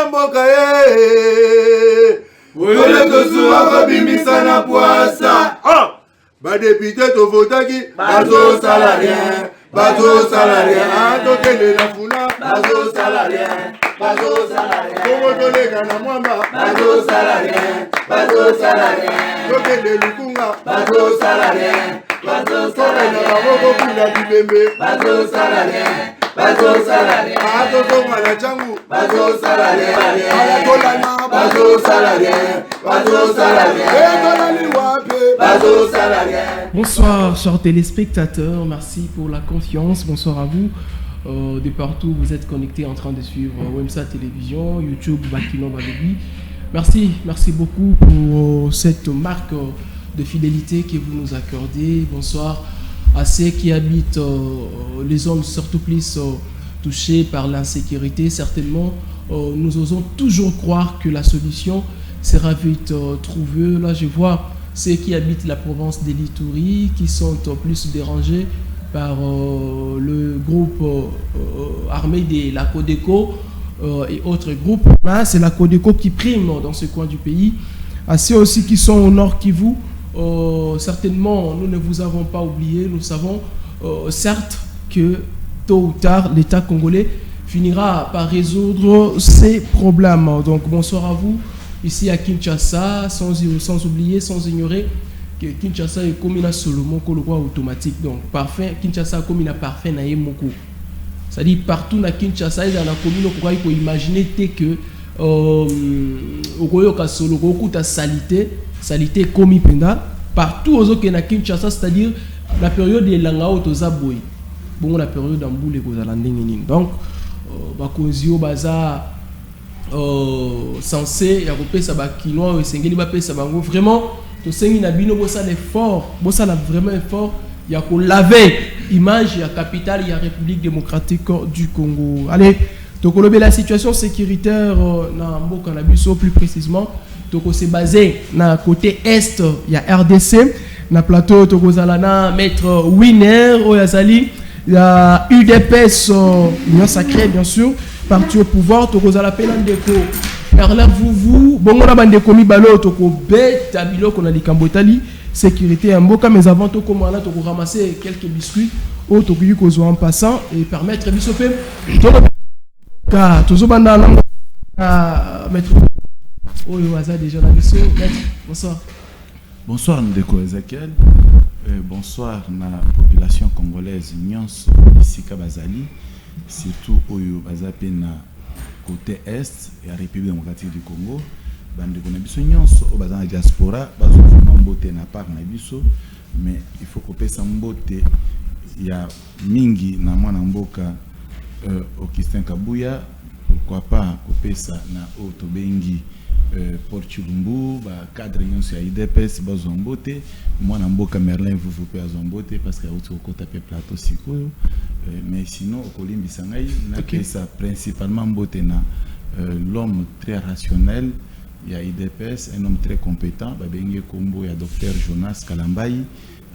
mboka ole tosuwa kobimisa na poasa badepute tovotaki bazo salarien tokende na funa bazo salarien kongo toleka na mwamba bazo salarien tokende lukunga bazo salarien tokende na maboko kuna bibembe bazo salarien atozonga na changu bazo salarien ayatolana bazo salarien etolani wape bazo salarien. Bonsoir chers téléspectateurs, merci pour la confiance, bonsoir à vous. De partout vous êtes connectés en train de suivre Wemsa Télévision, YouTube, Bakino Balobi. Merci beaucoup pour cette marque de fidélité que vous nous accordez. Bonsoir à ceux qui habitent les zones surtout plus touchées par l'insécurité. Certainement, nous osons toujours croire que la solution sera vite trouvée. Là, je vois ceux qui habitent la province de l'Ituri qui sont plus dérangés par le groupe armé de la Codeco et autres groupes. Là, c'est la Codeco qui prime dans ce coin du pays. À ceux aussi qui sont au nord Kivu, certainement, nous ne vous avons pas oublié. Nous savons certes que tôt ou tard, l'État congolais finira par résoudre ces problèmes. Donc, bonsoir à vous. Ici à Kinshasa, sans oublier, sans ignorer que Kinshasa est comme une Solomon le roi automatique. Donc, parfait, Kinshasa comme une parfait naïe moko. C'est-à-dire partout dans Kinshasa, dans la commune, on peut imaginer que salité comme penda partout aux autres na Kinshasa, c'est-à-dire la période de l'angao tozaboy. Bon, la période d'amboule et gozalanding. Donc, bakozio baza censé y a ça bakinois et sengeli ba pesa bango vraiment to sengi na bino bossa l'effort bossa la vraiment effort y a ko laver image ya capitale ya République démocratique du Congo. Allez, to kolobe la situation sécuritaire na mboka na biso plus précisément to ko se basé na côté est ya RDC na plateau to kozala na maître Winner oyazali la UDPS Union Sacrée bien sûr parti au pouvoir to kozala pena ndeko perla vous bongo na bande komi balo to ko beta biloko na likambo etali sécurité ya mboka mais avant to komana to ko ramasser quelques biscuits au to kuyi ko zo en passant et permettre biso pe to ka to zo banda na mettre oyo aza déjà na biso bonsoir ndeko Ezekiel bonsoir na population congolaise nyonso isika bazali surtout oyo bazape na côté est ya République démocratique du Congo bandeko na biso nyonso o bazana diaspora bazofuna mbote na part na biso mais il faut kopesa mbote ya mingi na mwana mboka Augustin Kabuya pourquoi pas kopesa na oto bengi Portulumbu ba cadre nyonso ya IDPS bazombote mwana mboka Merlin vous pe azombote parce que auto kota pe plateau sikoyo mais sinon okolimbisa ngai na pesa principalement mbote na l'homme très rationnel ya IDPS un homme très compétent ba bengi kombo ya docteur Jonas Kalambai.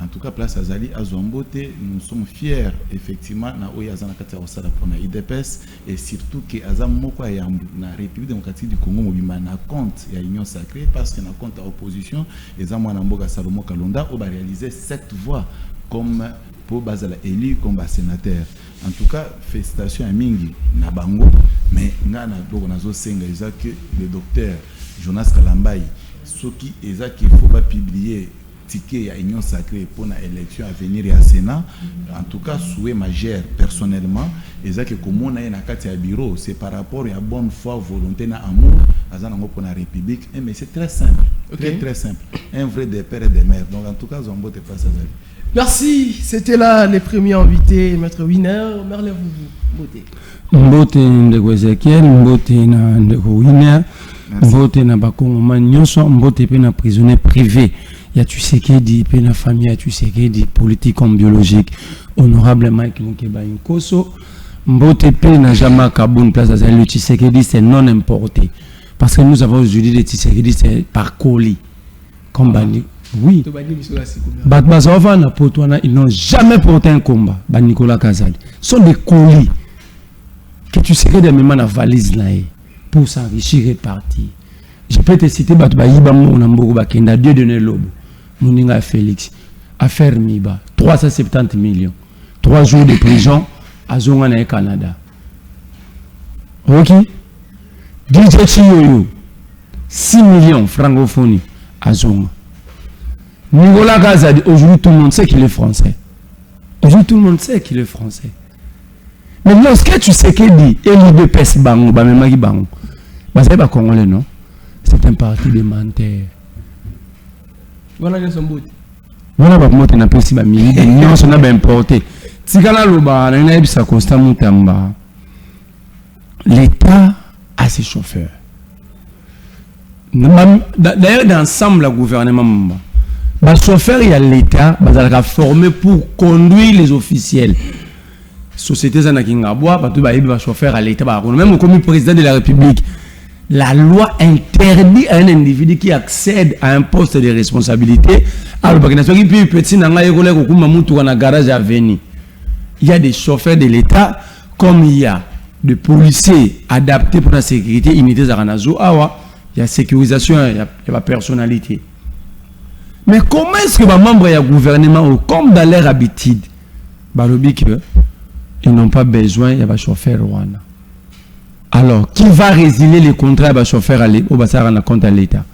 En tout cas, place Azali Azombote, nous sommes fiers effectivement na oyazana kati ya osala pour na IDPS et surtout que Azam moko ya na République démocratique du Congo mobima na compte ya Union Sacrée parce que na compte à opposition et mwana mboka Salomo Kalonda on va réaliser 7 voix comme pour bazala élu comme sénateur. En tout cas, félicitations à Mingi na bango mais ngana doko nazo senga que le docteur Jonas Kalambai soki ezaki faut pas publier ticket à Union Sacrée pour l'élection à venir à Sénat. En tout cas, souhait majeur personnellement, et ça que comme on a un bureau, c'est par rapport à la bonne foi, volonté, à amour, pour la République. Mais c'est très simple, très simple. Un vrai des pères et des mères. Donc en tout cas, on va te passer à ça. Merci, c'était là les premiers invités, Maître Winner. Merlez vous, beauté. Mbote ndeko Ezekiel, mbote na ndeko Winner, mbote na bakongo manyoso, mbote pe na prisonnier privé. Ya Tshisekedi pe na famille ya Tshisekedi politique comme biologique honorable Mike Mukeba Nkoso mbote pe na Jama Kaboun place à le Tshisekedi c'est non importé parce que nous avons aujourd'hui le Tshisekedi c'est par colis comme bani oui Batbazova na Potwana ils n'ont jamais porté un combat ba Nicolas Kazali sont des colis que Tshisekedi a même na valise là pour s'enrichir et partir. Je peux te citer Batoubaïba Mounambou Bakenda, Dieu de Nelobo, Mouninga Félix, affaire Miba, 370 millions, 3 jours de prison à Zongana et Canada. Ok? DJ Chiyoyo, 6 millions francophonie à Zonga. Nicolas Gazadi, aujourd'hui tout le monde sait qu'il est français. Aujourd'hui tout le monde sait qu'il est français. Mais lorsque tu sais qu'il dit, Eli de Pes Bango, Bamemagi Bango, c'est pas congolais, non? C'est un parti de menteur. Voilà, il son bout. Voilà, on a appelé ça Mili, on a bien importé. Tigala Loba, on a eu ça constamment. L'État a ses chauffeurs. D'ailleurs, dans l'ensemble, le gouvernement, les chauffeurs, il y a l'État, ils sont formés pour conduire les officiels. Société Zanakingaboua, les chauffeurs à l'État, même comme le président de la République, la loi interdit à un individu qui accède à un poste de responsabilité. Il y a des chauffeurs de l'État, comme il y a des policiers adaptés pour la sécurité, unité Zaranazo, il y a sécurisation, il y a la personnalité. Mais comment est-ce que les membres du gouvernement, comme dans leur habitude, ils n'ont pas besoin de chauffeur Rwanda? Alors, qui va résilier les contrats de chauffeur au Bassar compte à l'État?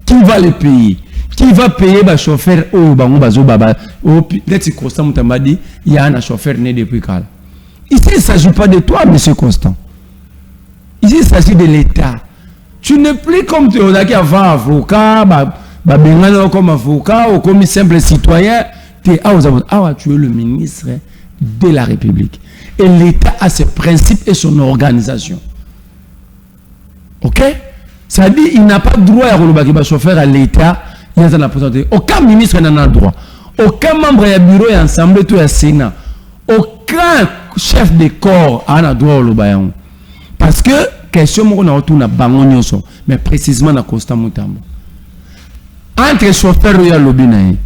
Qui va les payer? Qui va payer les chauffeurs au Bazo Baba? Peut-être que Constant Moutambadi, il y a un chauffeur né depuis quand? Ici, il ne s'agit pas de toi, monsieur Constant. Ici, il s'agit de l'État. Tu n'es plus comme tu es avant avocat, comme avocat ou comme simple citoyen. Tu es le ministre de la République. Et l'État a ses principes et son organisation. Ok? Ça dit il n'a pas droit à chauffeur à l'État. Aucun ministre n'en a droit. Aucun membre du bureau et assemblée tout le Sénat. Aucun chef de corps n'a droit au Lobayan. Parce que question on a autour na bango nyoso, mais précisément na Constant Mutambo. Entre chauffeur et lobinaï.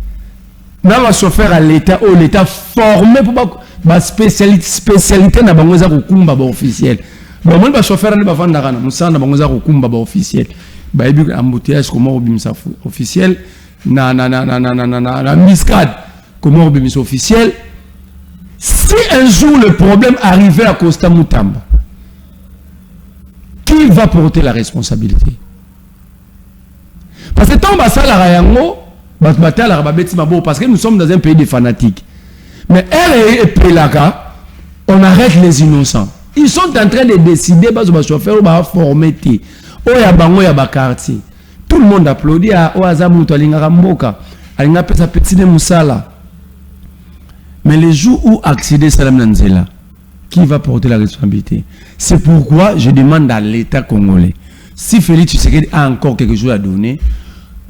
Dans le chauffeur à l'État, ou l'État formé pour la spécialité na bango za kukumba ba officiel. Ba mon ba chauffeur ne ba vanda na musana bango za kukumba ba officiel. Ba ebi embouteillage comment obimisa officiel na miscade comment obimisa officiel. Si un jour le problème arrivait à Constant Mutambo, qui va porter la responsabilité? Parce que tant parce que nous sommes dans un pays de fanatiques. Mais elle et Pelaka, on arrête les innocents. Ils sont en train de décider parce que chauffeur va former quartier. Tout le monde applaudit à Oazamuto Alingaramboka. Alingapesa petit de Moussala. Mais les jours où accéder Salam Nanzela, qui va porter la responsabilité? C'est pourquoi je demande à l'État congolais, si Félix Tshisekedi a encore quelque chose à donner,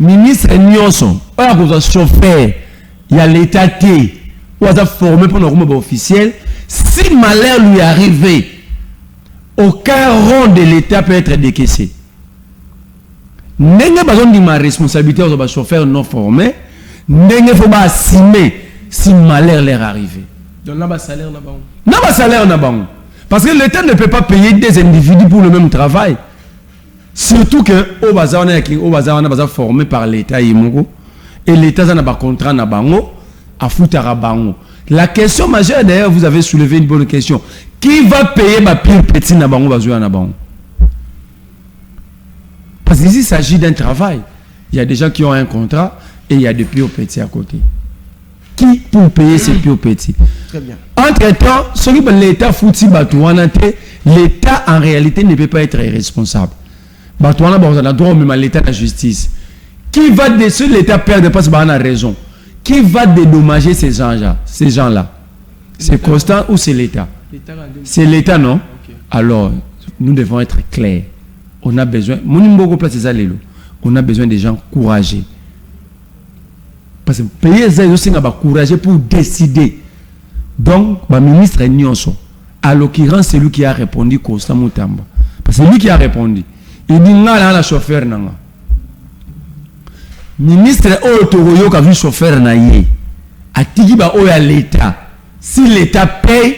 ministre Nyonson, chauffeur, il y a l'État T, ou a formé pour nos officiels, si malheur lui arrive, aucun rang de l'État peut être décaissé. N'est-ce pas besoin de ma responsabilité aux chauffeurs non formés, n'est-ce pas assumer si malheur leur arrive. Donc là, salaire n'a pas. Non, salaire n'a pas. Parce que l'État ne peut pas payer des individus pour le même travail. Surtout que au bazar on est formé par l'État et l'État n'a pas contrat na bango à foutara bango. La question majeure d'ailleurs, vous avez soulevé une bonne question. Qui va payer ma pire petit na bango bazouya na bango? Parce qu'ici il s'agit d'un travail. Il y a des gens qui ont un contrat et il y a des pires petits à côté. Qui pour payer ces pires petits? Très bien. Entre-temps, celui que l'État fouti batouanate, l'État en réalité ne peut pas être responsable. Batouana a droit même à l'État de la justice. Qui va dessus l'État perdre parce qu'il a raison? Qui va dédommager ces gens-là? C'est Constant ou c'est l'État? C'est l'État, non? Okay. Alors, nous devons être clairs. On a besoin, on a besoin des gens courageux. Parce que payer ça, aussi courageux pour décider. Donc, le ministre Nyonso, à l'occurrence, c'est lui qui a répondu Constant Mutambo. Parce que c'est lui qui a répondu. Il dit nga la chauffeur nanga. Ministre Otoroyo qui a vu chauffeur na yé. A tiki ba oya l'État. Si l'État paye,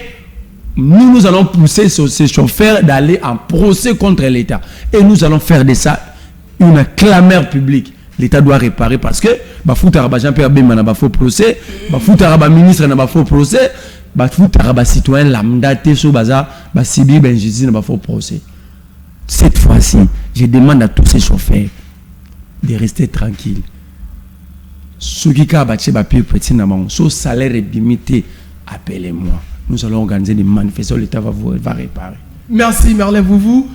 nous allons pousser ces chauffeurs d'aller en procès contre l'État. Et nous allons faire de ça une clameur publique. L'État doit réparer parce que Bafouta Jean-Pierre Bemba n'a pas faux procès, Bafouta ministre n'a pas faux procès, Bafouta citoyen lambda Teso Baza, Basibi Benjizi n'a pas faux procès. Cette fois-ci, je demande à tous ces chauffeurs de rester tranquilles. Ceux qui ont battu papier petit n'amont, son salaire est limité, appelez-moi. Nous allons organiser des manifestations, l'État va réparer. Merci Merlin Vouvou.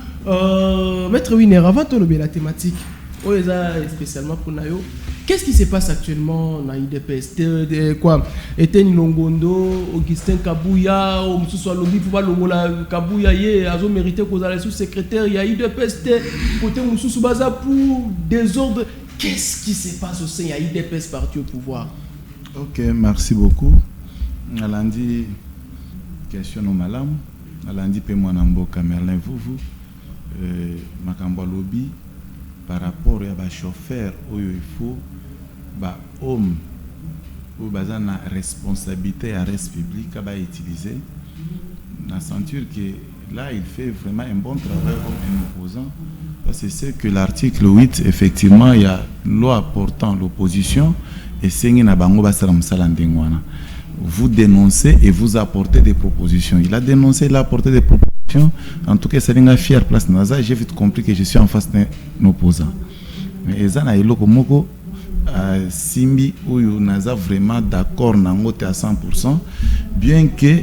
Maître Winer, avant de lever la thématique, spécialement pour Nayo, qu'est-ce qui se passe actuellement dans l'IDPS? Quoi? Etienne Longondo, Augustin Kabouya, Moussou Lobby, Fouba Longola Kabouya, Azo mérité qu'on a sous-secrétaire, il y a IDPS, côté Moussou Baza pour désordre. Qu'est-ce qui se passe au sein de l'IDPS parti au pouvoir? Ok, merci beaucoup. Alandi, question au malam. Alandi, paie-moi Namboka Merlin Vouvou. Makambo Lobby. Par rapport à chauffeur, il faut homme ou la responsabilité à reste public à utiliser. On a senti que là il fait vraiment un bon travail comme un opposant. Parce que c'est que l'article 8, effectivement, il y a loi portant l'opposition et c'est vous dénoncez et vous apportez des propositions. Il a dénoncé, il a apporté des propositions. En tout cas, c'est une fière place. J'ai vite compris que je suis en face d'un opposant. Mais Ezana et Lokomoko, Simbi, où Naza vraiment d'accord à 100%, bien que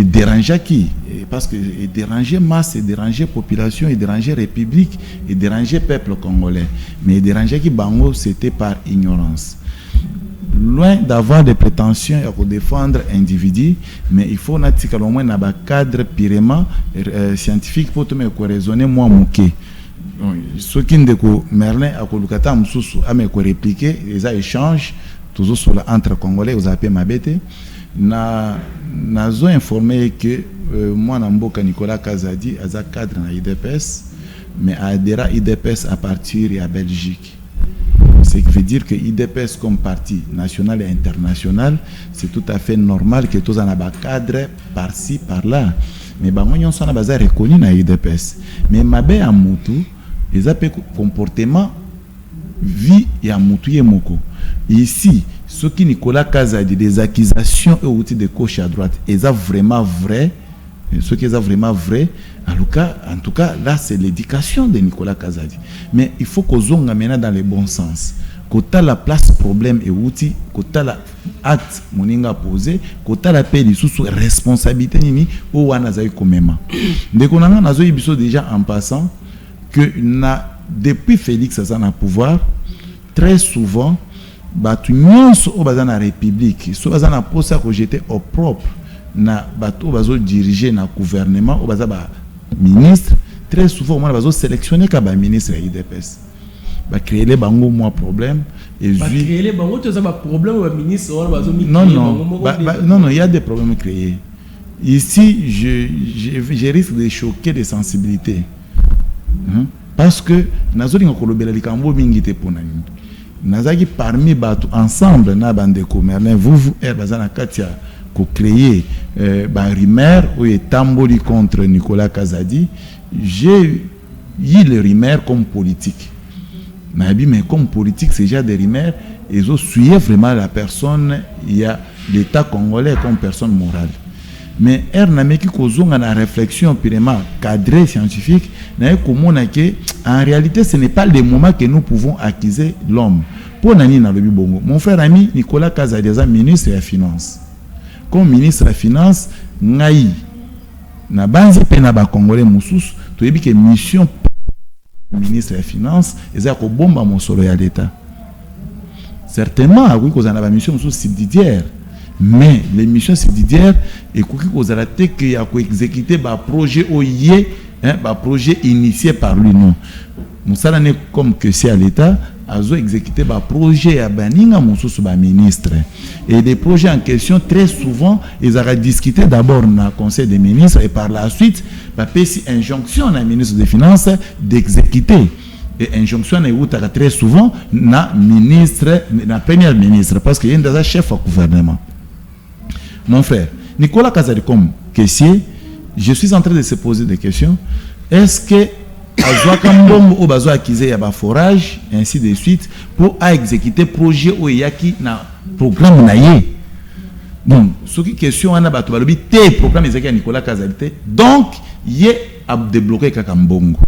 déranger qui? Parce que déranger masse, déranger population, déranger république, déranger peuple congolais. Mais déranger qui bango, c'était par ignorance. Loin d'avoir des prétentions à défendre individu, mais il faut au moins un cadre purement scientifique pour te raisonner moi mouké. Ce qui ne Merlin a colocata moussou à me répliquer les échanges toujours sur entre congolais aux appels mabete na zo informé que moi Namboka Nicolas Kazadi a cadre dans IDPS mais adhéré à IDPS à partir de Belgique. Ce qui veut dire que l'IDPS comme parti national et international, c'est tout à fait normal que tous en aient un cadre par-ci, par-là. Mais nous sommes reconnus dans l'IDPS. Mais Mabé a Moutou, ils ont un comportement vie et à Moutou et Moko. Ici, ce qui Nicolas Kazadi, des accusations et outils de gauche à droite, ils sont vraiment vrais. Ce qui est vraiment vrai, en tout cas, là, c'est l'éducation de Nicolas Kazadi. Mais il faut qu'on zonge maintenant dans le bon sens. Quand tu as la place problème et outil, quand tu as l'acte moninga posé, quand tu as la paix sous responsabilité nini ou anazaï komema. Dès qu'on a nazo ibiso déjà en passant que depuis Félix Azana pouvoir, très souvent, batu nyonso au bazana république, so bazana posa que j'étais au propre. Na bateau bazo diriger na gouvernement ou baza ba ministre très souvent on bazo sélectionner ka ba ministre IDPS ba créer les bango moi problème et ba créer les bango tu as ba problème ba ministre on bazo non il y a des problèmes créés ici je risque de choquer des sensibilités parce que nazo linga kolobela likambo mingi te pona ni nazaki parmi bato ensemble na bande ko Merlin vous bazana katia pour créer rumeur ou tamboli contre Nicolas Kazadi, j'ai eu les rumeurs comme politique. Mais comme politique, c'est déjà des rumeurs, ils ont suivi vraiment la personne, il y a l'État congolais comme personne morale. Mais Ernameki Kozonga na réflexion purement cadrée scientifique, en réalité, ce n'est pas le moment que nous pouvons accuser l'homme. Pour Nani na lobi bongo, mon frère ami Nicolas Kazadi est ministre des Finances. Comme ministre des Finances, ngai na banzi pena ba congolais mususu to yebi que mission ministre des Finances eza ko bomba mosolo ya l'État. Certainement oui ko za na ba mission mususu subsidiaire, mais les missions subsidiaires et ko za la te que ya ko exécuter ba projet oyé ba projet initié par lui non. Musala ne comme que c'est à l'État a exécuté un projet à Baninga Moussou ministre. Et des projets en question, très souvent, ils ont discuté d'abord dans le Conseil des ministres et par la suite, il injonction à ministre des Finances d'exécuter. Et injonction est très souvent na ministre, na premier ministre, parce qu'il y a un chef au gouvernement. Mon frère, Nicolas Kazadi, comme caissier, je suis en train de se poser des questions. Est-ce que Azwakambongo ou Bazo acquise ya ba forage, ainsi de suite, pour exécuter projet ou yaki na programme naïe. Donc, ce qui question on a bato balobi te programme ezaki ya Nicolas Kazadi. Donc, yé a débloqué Kakambongo.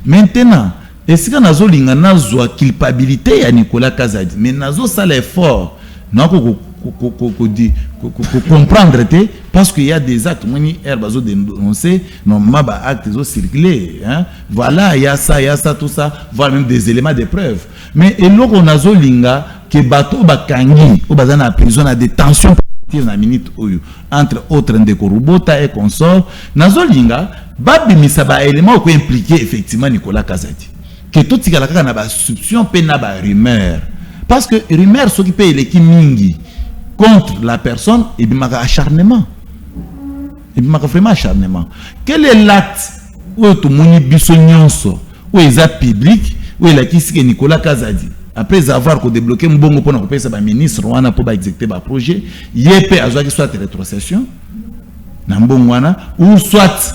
Maintenant, est-ce que nazo linga nazwa culpabilité ya Nicolas Kazadi, mais nazo ça l'effort, non comprendre parce qu'il y a des actes moni herbazo dénoncer normalement ba actes ont circulé, hein, voilà, il y a ça tout ça, voire même des éléments de preuve. Mais et là on a zolinga que bateau bakangi ou bazana prison à détention na minute oyo entre autres ndeko Rubota et consort nazolinga babimisa ba éléments ko impliqué effectivement Nicolas Kazadi que tout tika kaka na ba soupçon pe na ba rumeur, parce que rumeur so qui paye les mingi contre la personne, et bien acharnement. Et bien vraiment acharnement. Quel est l'acte où tout le monde bisognoso, où il est public, où il a qui c'est Nicolas Kazadi. Après avoir débloqué un bon pour nous payer sa ministre, on a pour exécuter un projet, il peut avoir qui soit rétrocession, ou soit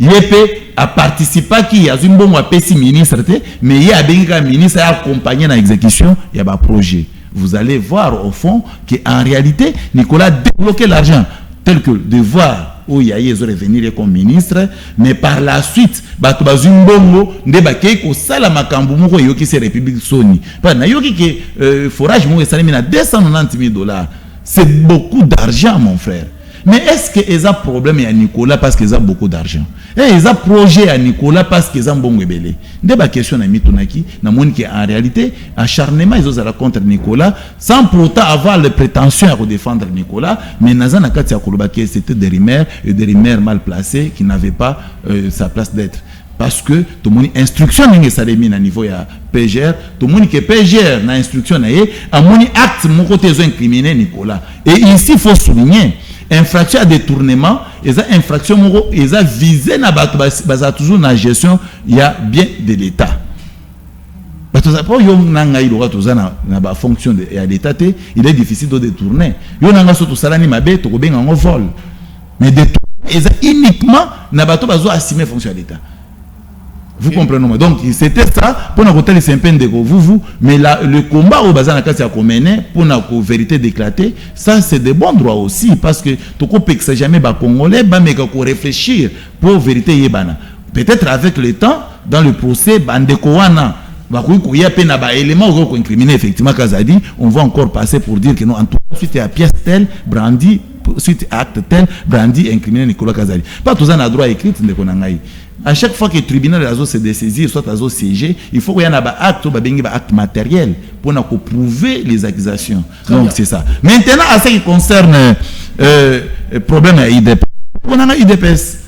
il peut à participer qui a un bon à payer ministre, mais il y a bien ministre à accompagner dans l'exécution, il y a un projet. Vous allez voir au fond qu'en réalité, Nicolas a débloqué l'argent tel que de voir où il y a eu revenir comme ministre, mais par la suite, Batubazumbongo, Ndebake, ko sala makambu moko yoki se République Sony. Pas na yoki que forage moko salami na $290,000. C'est beaucoup d'argent, mon frère. Mais est-ce qu'ils ont problème à Nicolas parce qu'ils ont beaucoup d'argent? Et ils ont projet à Nicolas parce qu'ils ont bon rebelle. Débat question à Mitonaki, na monde qui en réalité acharnement ils ont contre Nicolas sans pourtant avoir les prétentions à défendre Nicolas, mais Nazana Katia Kolobake c'était des rumeurs mal placées qui n'avaient pas sa place d'être. Parce que tout le monde instruction n'est pas à niveau de PGR, tout le monde qui est PGR na instruction n'est à mon acte mon côté ils ont incriminé Nicolas. Et ici il faut souligner infraction à détournement, et infraction ils ont visé na basa toujours na gestion il y a bien de l'État. Parce que pour yo nanga ilora toza na ba fonction de l'État, il est difficile de détourner. Yo nanga so to salani mabe to ko benga ngo vol. Mais détourner uniquement na bato bazo assumer fonction de l'État. Vous comprenez? Donc c'était ça pour nous côté c'est un peu de vous, mais le combat au bazar na kati ya komene pour na vérité d'éclater, ça c'est de bons droits aussi parce que tout ko peksa jamais ba congolais ba meka ko réfléchir pour vérité yebana. Peut-être avec le temps dans le procès bandeko wana ba ko ya pe na ba élément ko incriminer effectivement Kazadi, on va encore passer pour dire que non en tout suite à pièce telle brandi suite à acte tel brandi incriminer Nicolas Kazadi. Pas tous en a droit écrit ndeko na ngai. À chaque fois que le tribunal a se dessaisir, soit a siégé, il faut qu'il y ait un acte matériel pour prouver les accusations. Donc c'est ça. Maintenant, à ce qui concerne le problème à IDPS, on a IDPS.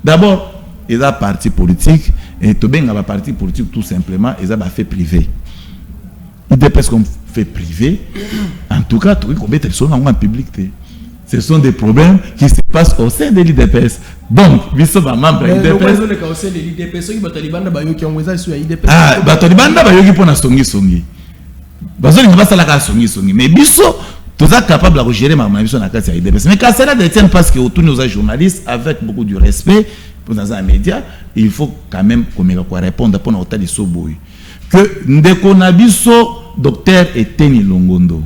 D'abord, il y a un parti politique, et tout bien un parti politique tout simplement, il y a un fait privé. IDPS comme fait privé, en tout cas, tout le monde en public. Ce sont des problèmes qui se passent au sein de l'IDPS. Donc, nous sommes membres de l'IDPS. Ah, Batolibanda Bayogi pour la songi. Bazoli ne va pas la songi. Mais biso, tous sont capables de gérer ma mission dans la IDPS. Mais quand cela détient parce que tous nos journalistes, avec beaucoup de respect pour dans un média, il faut quand même répondre pour notre de Soboui. Que Ndeko Nabiso, docteur Eteni Longondo.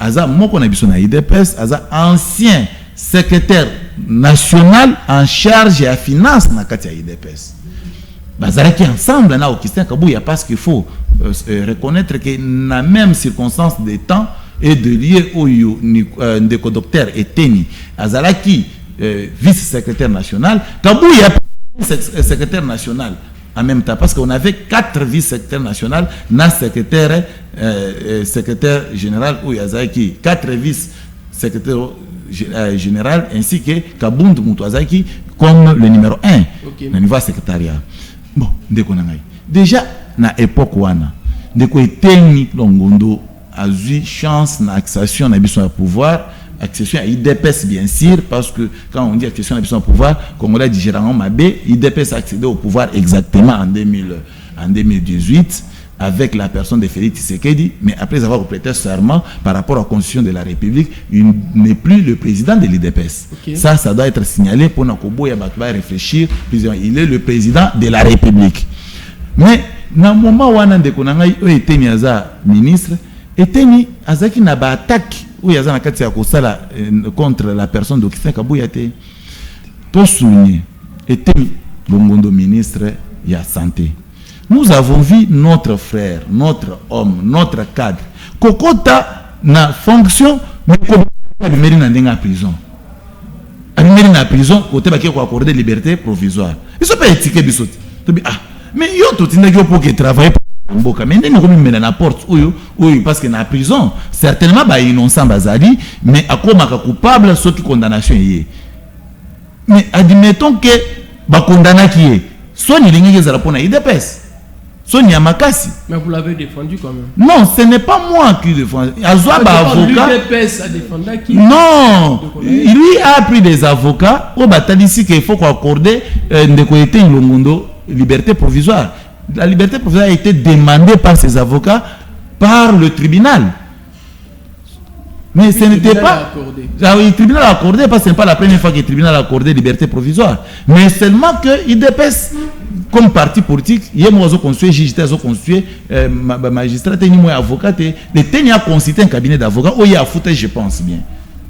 Aza moko na biso na IDPS, aza ancien secrétaire national en charge de la finance na kati ya IDPS. Bazaraki ensemble na Augustin Kabuya parce qu'il faut reconnaître que na même circonstance de temps et de lieu au ndeko docteur Eteni azalaki vice-secrétaire national, Kabuya secrétaire national en même temps parce qu'on avait 4 vice-secrétaires nationaux, na secrétaire général ou Yazaki, 4 vice-secrétaires général ainsi que Kabund Moutouazaki comme le numéro 1 au niveau secrétariat. Bon, déjà na époque wana ndeko Eteni Longondo a eu chance na accession na biso à pouvoir, accession à IDPS bien sûr parce que quand on dit accession à biso à pouvoir, Congolais digéralement Mabé, IDPS a accédé au pouvoir exactement en 2018 avec la personne de Félix Tshisekedi, mais après avoir prêté serment par rapport à la Constitution de la République, il n'est plus le président de l'IDPS. Okay. Ça doit être signalé pour Nakobo Yabatba réfléchir. Il est le président de la République. Mais, dans le moment où on a été ministre, eteni azaki na ba attaque où yaza na kati ya kosala contre la personne d'Augustin Kabuya te to souligner eteni Longondo ministre ya santé. Nous avons vu notre frère, notre homme, notre cadre kokota na fonction mais comme il na ndenga prison. Il na prison côté ba ki ko accorder liberté provisoire. Ils sont pas étiquetés bisoti. Mais yo to tinda ki pour que travailler mais nous sommes dans la porte parce que dans la prison certainement bah innocent bazali mais à quoi coupable ceux qui condamnation est mais admettons que bah condamné qui est soit ni lingi za pour na IDPS soit ni amakasi mais vous l'avez défendu quand même. Non, ce n'est pas moi qui défends. Azwa ba avocat l'IDPS a défendu qui? Non, lui a pris des avocats au batali ici qu'il faut accorder ndeko ete Longondo liberté provisoire. La liberté provisoire a été demandée par ses avocats par le tribunal. Mais ce n'était pas... Le tribunal a accordé, parce que ce n'est pas la première fois que le tribunal a accordé liberté provisoire. Mais seulement que l'IDPS, comme parti politique, il y a des construit, magistrat, avocat, il y a constitué un cabinet d'avocats, il y a foutu, je pense bien.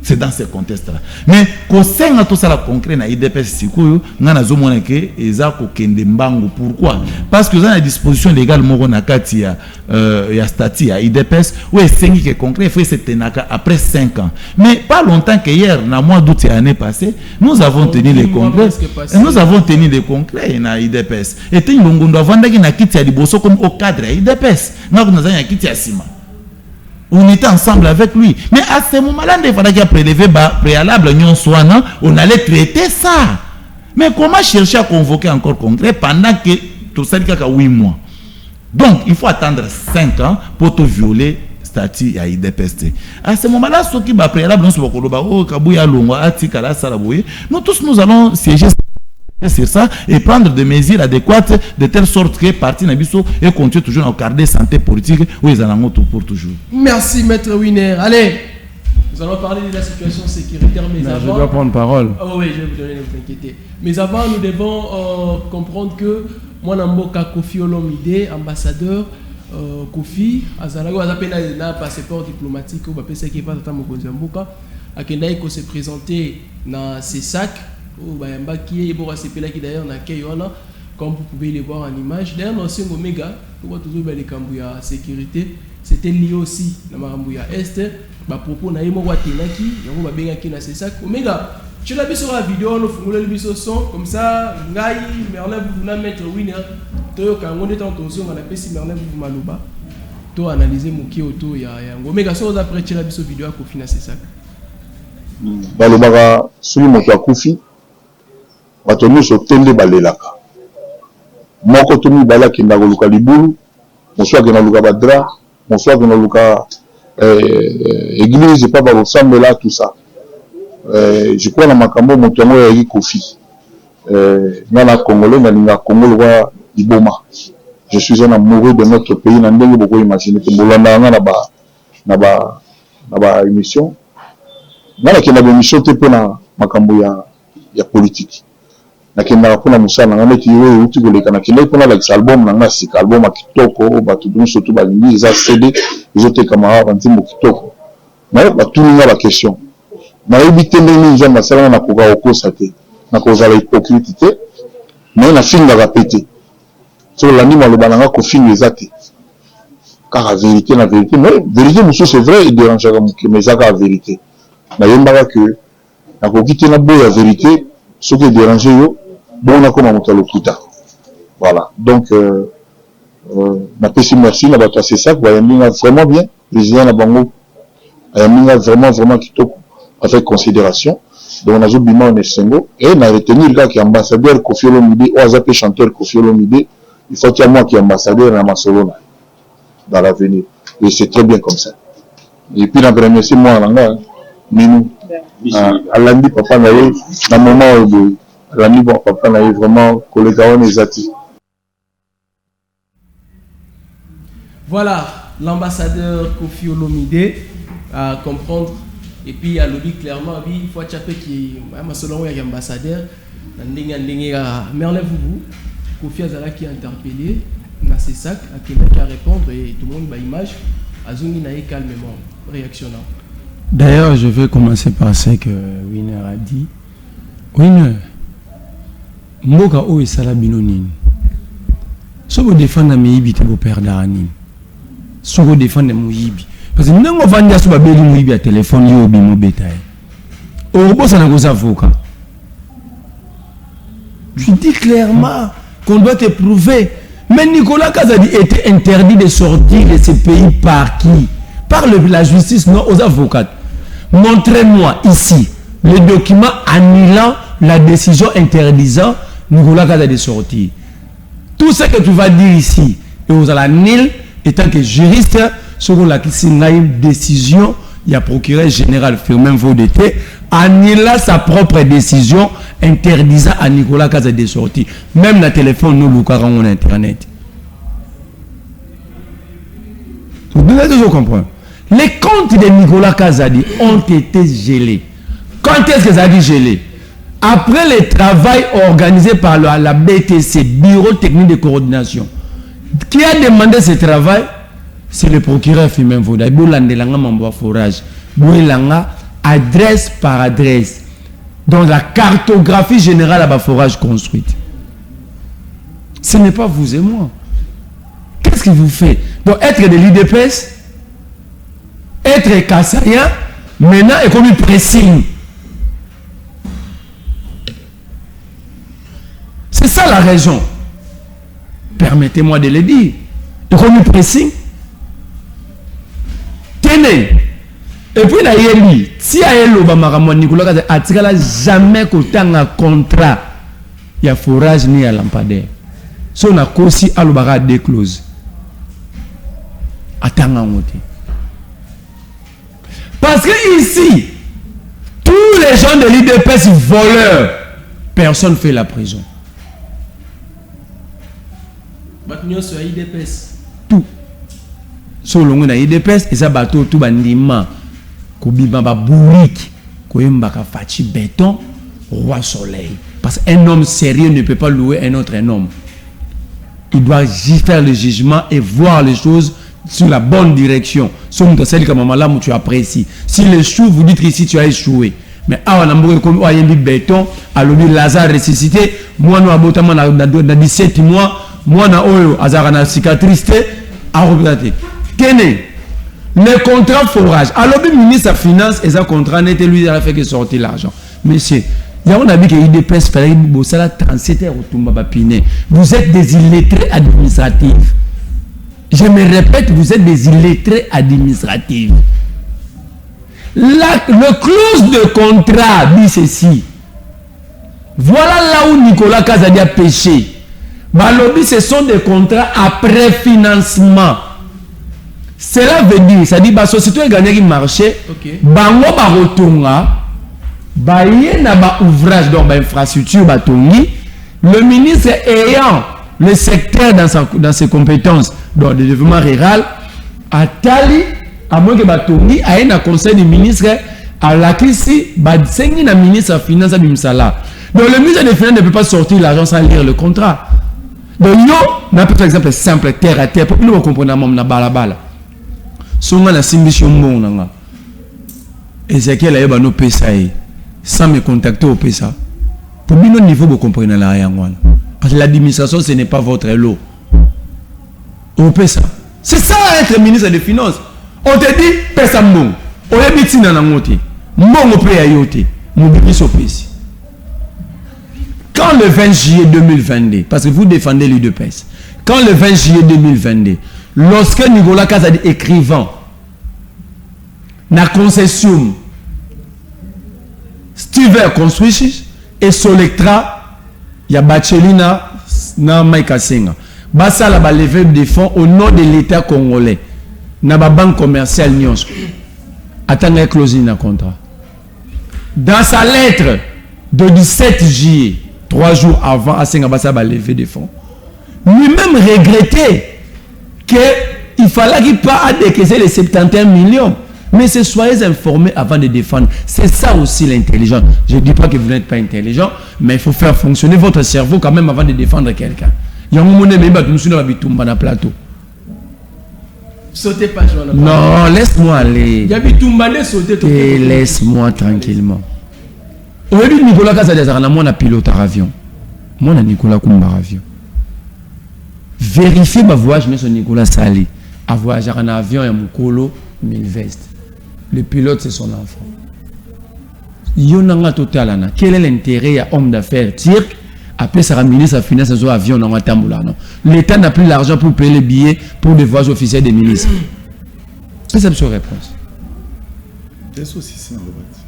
C'est dans ce contexte-là. Mais quand on a tout ça concret dans l'IDPS, on a besoin de mbango. Pourquoi? Parce que vous avez une disposition légale il y a statut à l'IDPS où c'est concret, il faut se tenir après 5 ans. Mais pas longtemps qu'hier, dans le mois d'août l'année passée, nous avons tenu les congrès. Nous avons tenu des congrès dans l'IDPS. Et nous avons dit comme au cadre de l'IDPS. Nous avons dit on était ensemble avec lui. Mais à ce moment-là, il fallait qu'il y ait prélevé préalable, on allait traiter ça. Mais comment chercher à convoquer encore congrès pendant que tout ça, il y a 8 mois? Donc, il faut attendre 5 ans pour te violer le statut à IDPS. À ce moment-là, ceux qui va préalable, nous tous, nous allons siéger sur ça et prendre des mesures adéquates de telle sorte que parti Nabiso et continue toujours à garder santé politique où ils en ont tout pour toujours. Merci Maître Winner. Allez, nous allons parler de la situation sécuritaire, mais avant... Je dois prendre parole. Oh oui, je vais vous donner, ne vous inquiétez. Mais avant, nous devons comprendre que moi, Namboka Kofi Olomide, ambassadeur Kofi, Azalago, Azapena, un passeport diplomatique, ou Bapé Seki, pas de Mboka, Akendai, qui s'est présenté dans ces sacs. Qui est d'ailleurs comme vous pouvez le voir en image. D'ailleurs, dans ce Omega, on voit toujours les Kambouya sécurité. C'était lié aussi à Marambouya Est. Propos na yemo watenaki, yango babengaki na ces sacs. Omega, tu l'as vu sur la vidéo, nous faisons le biso son comme ça. Ngai, Merlin, vous voulez mettre Winner. Toi, quand on est en tension, on appelle si Merlin vous malouba. Toi, analyser mon qui auto ya Omega. Si vous après tu l'as vu sur vidéo à Kofi na ces sacs. Balobara, celui moto Kofi. Bato nyonso tende balelaka moko to mibala kenda koluka libulu mosusu akenda luka badra mosusu akenda luka église pas bakosambela tout ça je crois na makambo moto yango yaki Kofi nga na congolais nalinga Congo lokwa liboma. Je suis un amoureux de notre pays na ndenge boko imaginer que bolanda nga na ba émission nga na kenda ba émission te pona makambo ya politique. Nakenda kuna musana ngane kiwe uti koleka nakenda kuna la album nanga sika album akitoko batu dunso to balingi za CD izote kama banzimbo kitoko na batu ninga ba question na ebitende ni njamba sala na koka okosa te na kozala hypocrite te mais na finga ga pété so la ndima loba nanga ko finga ezate car vérité na vérité mais vérité musu c'est vrai et dérange mais ça la vérité na yemba que na kokite na boya vérité ce qui dérange yo bon on comme monter le kuta voilà donc ma petit merci na bato c'est ça quoi yamina vraiment bien président na bango yamina vraiment kitoko avec considération donc on a bima on est singo et na retenir le gars qui est ambassadeur Kofi Olomide ou azapé chanteur Kofi Olomide il faut qu'il y a moi qui est ambassadeur na Masolona dans l'avenir et c'est très bien comme ça et puis la première c'est moi là Minou à lundi papa naye na moment où lundi papa naye vraiment collègue on ezati Voilà, l'ambassadeur Kofi Olomide à comprendre. Et puis, il y a lobby clairement, oui, il faut chaper qui est selon moi, ambassadeur. Mais enlève-vous, Kofi Azala qui est interpellé, dans ses sacs, à quelqu'un qui a répondre et tout le monde va image. Azungi naïe calmement, réactionnant. D'ailleurs, je vais commencer par ce que Winner a dit. Winner, Mboka o esala binonin. Si vous défendez Mouyibi, vous perdez Anine. Si vous défendez Mouyibi. Parce que nous avons vendu à Mouyibi à téléphone, il y a un bétail. Au robot, ça n'a pas d'avocat. Je dis clairement qu'on doit éprouver. Mais Nicolas Kazadi était interdit de sortir de ce pays par qui? Par la justice, non aux avocats. Montrez-moi ici le document annulant la décision interdisant Nicolas Kazadi de sortir. Tout ce que tu vas dire ici, et aux Alanil, étant que juriste, selon la décision, il y a procureur général Firmin Vaudété, annula sa propre décision interdisant à Nicolas Kazadi de sortir. Même le téléphone, nous l'oucarons en Internet. Vous devez toujours comprendre. Les comptes de Nicolas Kazadi ont été gelés. Quand est-ce que ça a dit gelé? Après le travail organisé par la BTC, Bureau Technique de Coordination. Qui a demandé ce travail? C'est le procureur Firmin Vaudété. Boulandelanga Mamboa Forage. Boulandelanga adresse par adresse. Dans la cartographie générale à la forage construite. Ce n'est pas vous et moi. Qu'est-ce que vous faites? Donc être de l'IDPS, être Kassaïen, maintenant est comme une pressing. C'est ça la raison. Permettez-moi de le dire. Et comme une pressing. Tenez. Et puis la Yeli, si a Yelo Bamaramon Nicolas Kazadi a jamais côté un contrat, il y a forage ni à lampadaire. Si on a aussi à l'obara des clauses. Attends. Parce que ici, tous les gens de l'IDPS voleurs, personne ne fait la prison. Tout. Selon nous, l'IDPS, et ça bateau tout bandima. Kobiba bourrique, Koyembaka Fachi béton, roi soleil. Parce qu'un homme sérieux ne peut pas louer un autre homme. Il doit faire le jugement et voir les choses sur la bonne direction. Sur celle comme maman là où tu apprécies. Si le chou, vous dites ici tu as échoué. Mais à on a un béton, à l'objet Lazare ressuscité, moi nous abotama dans 17 mois, moi na oyo azara na cicatrice, à regarder. Tenez. Le contrat forage. Alors, le ministre des Finances, et ça contrat net, lui, il a fait que sortir l'argent. Monsieur, il y a un avis qui est IDPS, ça a 37 heures au Toumba-Bapiné. Vous êtes des illettrés administratifs. Je me répète, vous êtes des illettrés administratifs. Le clause de contrat dit ceci. Voilà là où Nicolas Kazadi a péché. Balobi, ce sont des contrats après financement. Cela veut dire, ça dit, la société a gagné le marché, bango barotonga, baye na ba ouvrage donc ba infrastructure batongi, le ministre ayant le secteur dans ses compétences dans le développement rural, a tali à moins que batongi a un conseil du ministre à la crise basengi na ministre des Finances bimsala. Donc le ministre des Finances ne peut pas sortir l'argent sans lire le contrat. Donc yo, n'a par exemple simple terre à terre pour nous comprendre même na balabala. Songa na simbishi mbongo nanga. Ezekiel ayeba no pesa sans me contacter au pesa. Pour bien au niveau vous comprenez la yangwana. Parce que l'administration ce n'est pas votre lot. Au pesa. C'est ça être ministre des Finances. On te dit pesa mbongo. On est biti na ngote. Mbongo pe ayote. Mubiki so pesi. Quand le 20 juillet 2022, parce que vous défendez l'UDPS, quand le 20 juillet 2022, lorsque Nicolas Kazadi écrivant na concession Stiver Construction et Solectra ya Bachelina na Maïka Senga basa la ba lever des fonds au nom de l'État congolais na ba banque commerciale nyonso atanga closing na contrat. Dans sa lettre de 17 juillet, 3 jours avant, à Senga basa ba lever des fonds, lui-même regrettait il fallait qu'il pas décaisser les 71 millions. Mais soyez informés avant de défendre. C'est ça aussi l'intelligence. Je ne dis pas que vous n'êtes pas intelligent, mais il faut faire fonctionner votre cerveau quand même avant de défendre quelqu'un. Il y a un moment où nous sommes dans le plateau. Sautez pas, Joanna. Non, laisse-moi aller. Il y a Bitoumbané sauter. Et laisse-moi tranquillement. Au début, Nicolas Kazadi, moi, un pilote à avion. Moi, un Nicolas Koumba avion. Vérifiez ma voyage, mais sur Nicolas Sali. À voyager en avion, il y a mon colo, 1000 vestes. Le pilote, c'est son enfant. Yonanga total. Quel est l'intérêt à homme d'affaires Turc? Après, ça ramène sa finance sur avion dans un tamboula. L'État n'a plus l'argent pour payer les billets pour des voyages officiels des ministres. C'est ça sa réponse.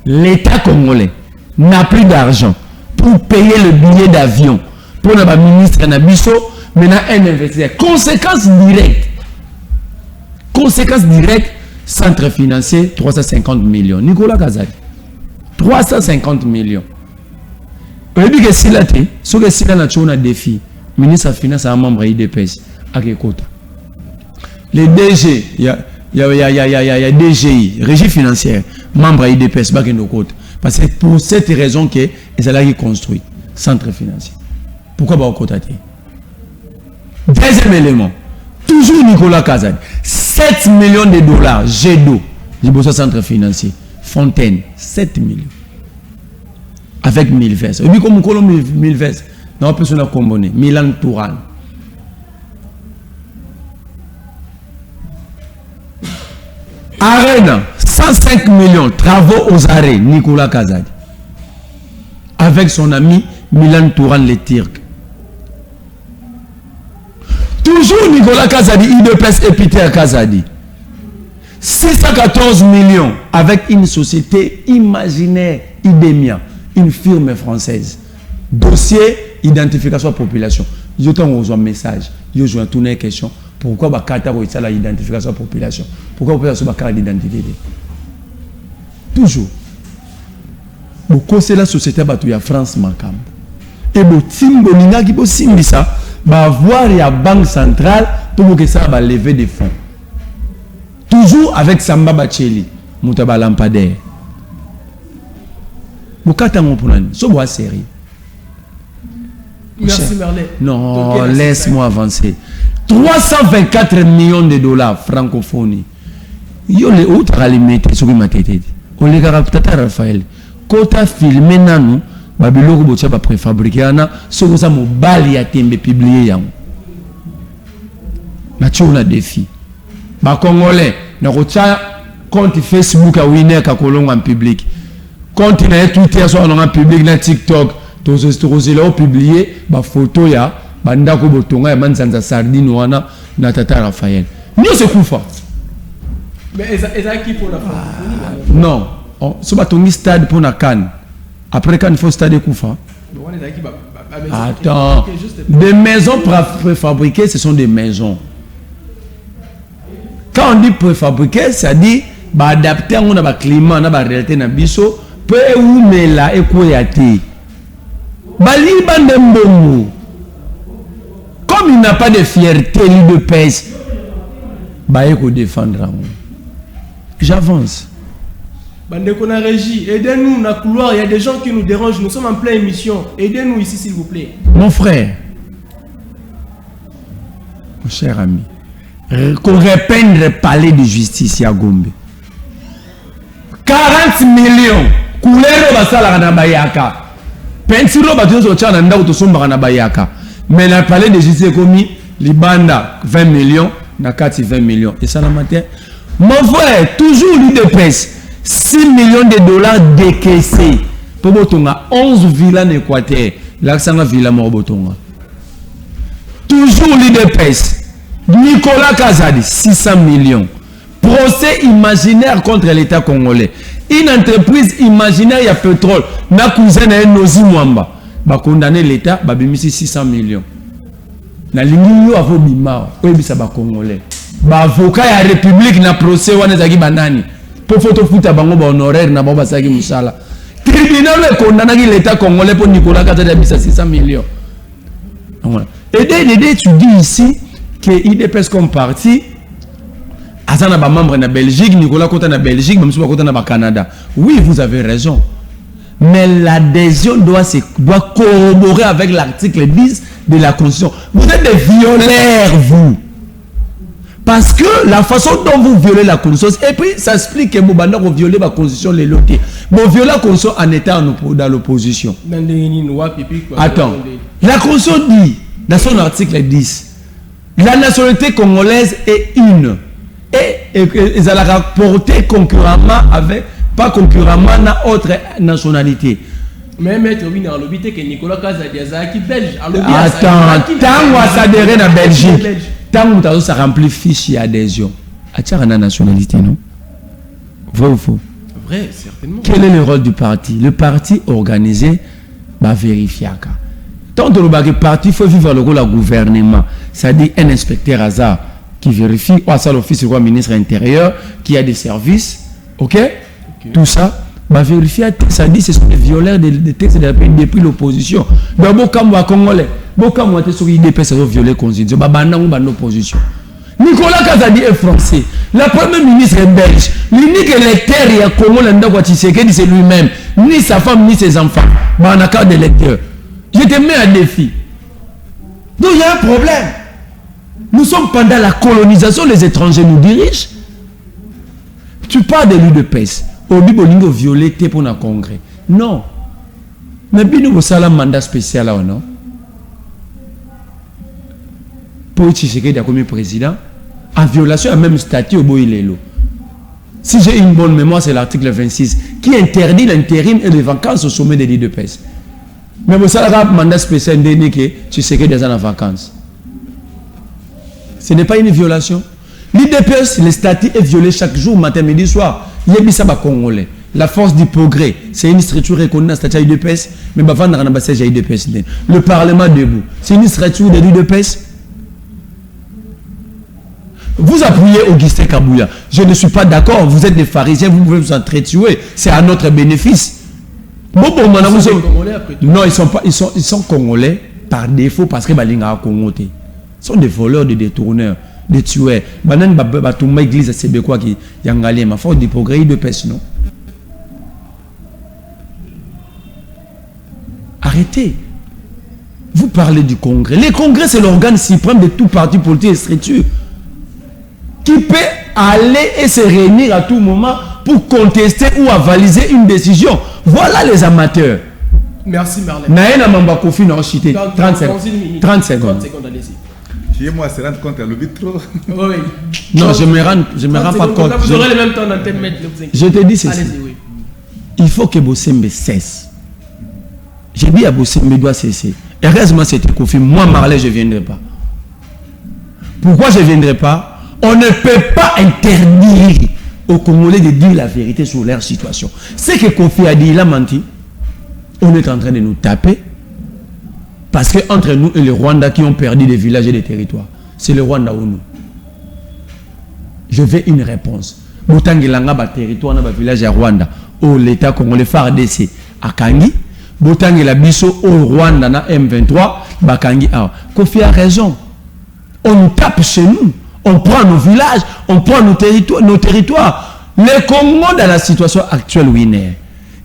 L'État congolais n'a plus d'argent pour payer le billet d'avion pour le ministre Nabiso, maintenant un investisseur. Conséquence directe, centre financier, 350 millions. Nicolas Kazadi, 350 millions. Au début, si là, ce que si là, on a un défi, ministre de la Finance a un membre IDPS, à quel côté? Les DG, il y a DGI, Régie financière, membre IDPS, à quel côté? Parce que pour cette raison que c'est là qui construit, centre financier. Pourquoi pas au côté? Deuxième élément, toujours Nicolas Kazadi, 7 millions de dollars, jet d'eau, du besoin centre financier, Fontaine, 7 millions. Avec 1000 vestes. Et puis, comme on a 1000 vestes, on peut se composer. Milan Touran. Arena, 105 millions, travaux aux arrêts, Nicolas Kazadi. Avec son ami Milan Touran, les Turcs. Toujours Nicolas Kazadi, IDPS et Peter Kazadi. 614 millions avec une société imaginaire, Idemia. Une firme française. Dossier, identification de la population. Je t'envoie un message. Je joue tourner une question. Pourquoi la carte de l'identification de la population? Pourquoi vous avez la carte d'identité? Toujours. Pourquoi c'est la société de la France Macam? Et le team Bolina qui peut signer ça, va avoir la banque centrale pour que ça va lever des fonds. Toujours avec Samba Bacheli, Moutaba Lampadaire. Sérieux. Merci Merlet. Non, laisse-moi avancer. 324 millions de dollars francophonie. Yo les autres alimentés sur ma tête. On les garde Tata Raphaël. Quand tu as filmé nanou, Babyloko botia ba préfabriqué ana, ce que ça mo bali a tembe publié yango. Na tchona défi. Ba congolais, na rocha compte Facebook a winner ka kolonga en public. Continue Twitter sur en public na TikTok tous là publier ba photo ya banda ko botonga ya manzanza sardine wana na Tata Raphaël. Nous c'est kufa. Mais est-ce qui pour la francophonie? Non, so ba tongi stade pour na Cannes. Après Cannes il faut stade kufa. Attends, des maisons préfabriquées, ce sont des maisons. Quand on dit préfabriqué, ça dit bah adapter on a ba climat na ba réalité na biso. Peu ou mela ekoyate bali bandembongo comme il n'a pas de fierté ni de pèse ba eko défendre. J'avance. Bandeko na régie, aidez-nous dans couloir, il y a des gens qui nous dérangent, nous sommes en pleine émission. Aidez-nous ici s'il vous plaît. Mon frère, mon cher ami, qu'on repeindre le palais de justice à Gombe. 40 millions couleur basala na bayaka peinture bato so tchana ndako to somba na bayaka mais le palais de justice commis libanda 20 millions na 20 millions et ça la matin mon frère toujours l'IDPS 6 millions de dollars décaissés pour botonga 11 villas en Équateur l'accent villa morbotonga toujours l'IDPS Nicolas Kazadi 600 millions procès imaginaire contre l'État congolais. Une entreprise imaginaire, il y a pétrole. Na cousin na Nozi Mwamba. Ba condamner l'État, ba bimisi 600 millions. Na lingi yo avo bima, oyebisa ba congolais. Ba avocat ya République na procès wana zaki banani. Po photo futa bango ba honoraire na ba basaki musala. Tribunal e condamné l'État congolais pour Nicolas Kazadi a bisa 600 millions. Et dès tu dis ici que IDPS comme parti Azana ba membre na Belgique, Nicolas Kota na Belgique, même si Kota na Canada. Oui, vous avez raison. Mais l'adhésion doit corroborer avec l'article 10 de la Constitution. Vous êtes des violeurs, vous. Parce que la façon dont vous violez la Constitution, et puis ça explique que vous violez la Constitution, les lotés. Vous violez la Constitution en étant dans l'opposition. Attends, la Constitution dit, dans son article 10, la nationalité congolaise est une. Et ils allaient rapporter concurremment avec, pas concurremment à autre nationalité. Mais maître, oui, dans l'obité que Nicolas Kazadiaza qui belge. Attends, tant qu'on s'adhérer à Belgique. Tant que ça remplit fichier adhésion, tu as une nationalité, non? Vrai ou faux? Vrai, certainement. Quel est le rôle du parti? Le parti organisé va vérifier. Tant que le parti, il faut vivre le rôle du gouvernement. C'est-à-dire un inspecteur hasard qui vérifie, ou à ça l'office du roi ministre intérieur, qui a des services, ok? Tout ça, va vérifier. Ça dit que ce sont des violeurs des textes de la pays depuis l'opposition. Donc, quand on va Congolais, quand on va sur l'IDP, ça va violer la Constitution. L'opposition. Nicolas Kazadi est français. La première ministre est belge. L'unique électeur, il y a Congolais, c'est lui-même. Ni sa femme, ni ses enfants. On a cas d'électeur. Je te mets à défi. Donc, il y a un problème. Nous sommes pendant la colonisation, les étrangers nous dirigent. Tu parles de l'UDPS. Au Bibolingo violé pour le congrès. Non. Mais bien nous avons un mandat spécial là, non? Pour Tshisekedi comme président, en violation à même statut au Boïlélo. Si j'ai une bonne mémoire, c'est l'article 26 qui interdit l'intérim et les vacances au sommet de l'UDPS. Mais vous savez un mandat spécial que Tshisekedi est en vacances. Ce n'est pas une violation. L'UDPS, le statut est violé chaque jour, matin, midi, soir. Yebisaba Congolais. La force du progrès, c'est une structure reconnue dans le statut de l'UDPS, mais le Parlement debout, c'est une structure de l'UDPS. Vous appuyez Augustin Kabouya. Je ne suis pas d'accord, vous êtes des pharisiens, vous pouvez vous entretuer, c'est à notre bénéfice. Non, ils sont congolais par défaut parce que Balinga a Congoté. Ils sont des voleurs, des détourneurs. De tuer. Banan Batouma église à Sébécois qui yangalé ma force du progrès de pêche, non? Arrêtez. Vous parlez du congrès. Le congrès, c'est l'organe suprême de tout parti politique et structure qui peut aller et se réunir à tout moment pour contester ou avaliser une décision. Voilà les amateurs. Merci Marlène. Naïna Mamba Kofi n'a cité 30 secondes. 30 secondes. Allez-y. Moi, se rendre compte à l'oubli trop. Oui. Non, je me rends pas compte. Vous aurez le même temps d'antenne, maître. Je te dis ceci. Oui. Il faut que Bossembe cesse. J'ai dit à Bossembe doit cesser. Heureusement, c'était Kofi. Moi, Marley, je ne viendrai pas. Pourquoi je ne viendrai pas? On ne peut pas interdire aux Congolais de dire la vérité sur leur situation. Ce que Kofi a dit, il a menti. On est en train de nous taper. Parce que entre nous et le Rwanda qui ont perdu des villages et des territoires, c'est le Rwanda ou nous. Je veux une réponse. Botangilanga ba territoire na ba village à Rwanda, au l'État congolais FARDC à Kangi, Botangila biso au Rwanda na M23, ba Kangi a. Kofi a raison. On nous tape chez nous, on prend nos villages, on prend nos territoires. Le Congo dans la situation actuelle où il est,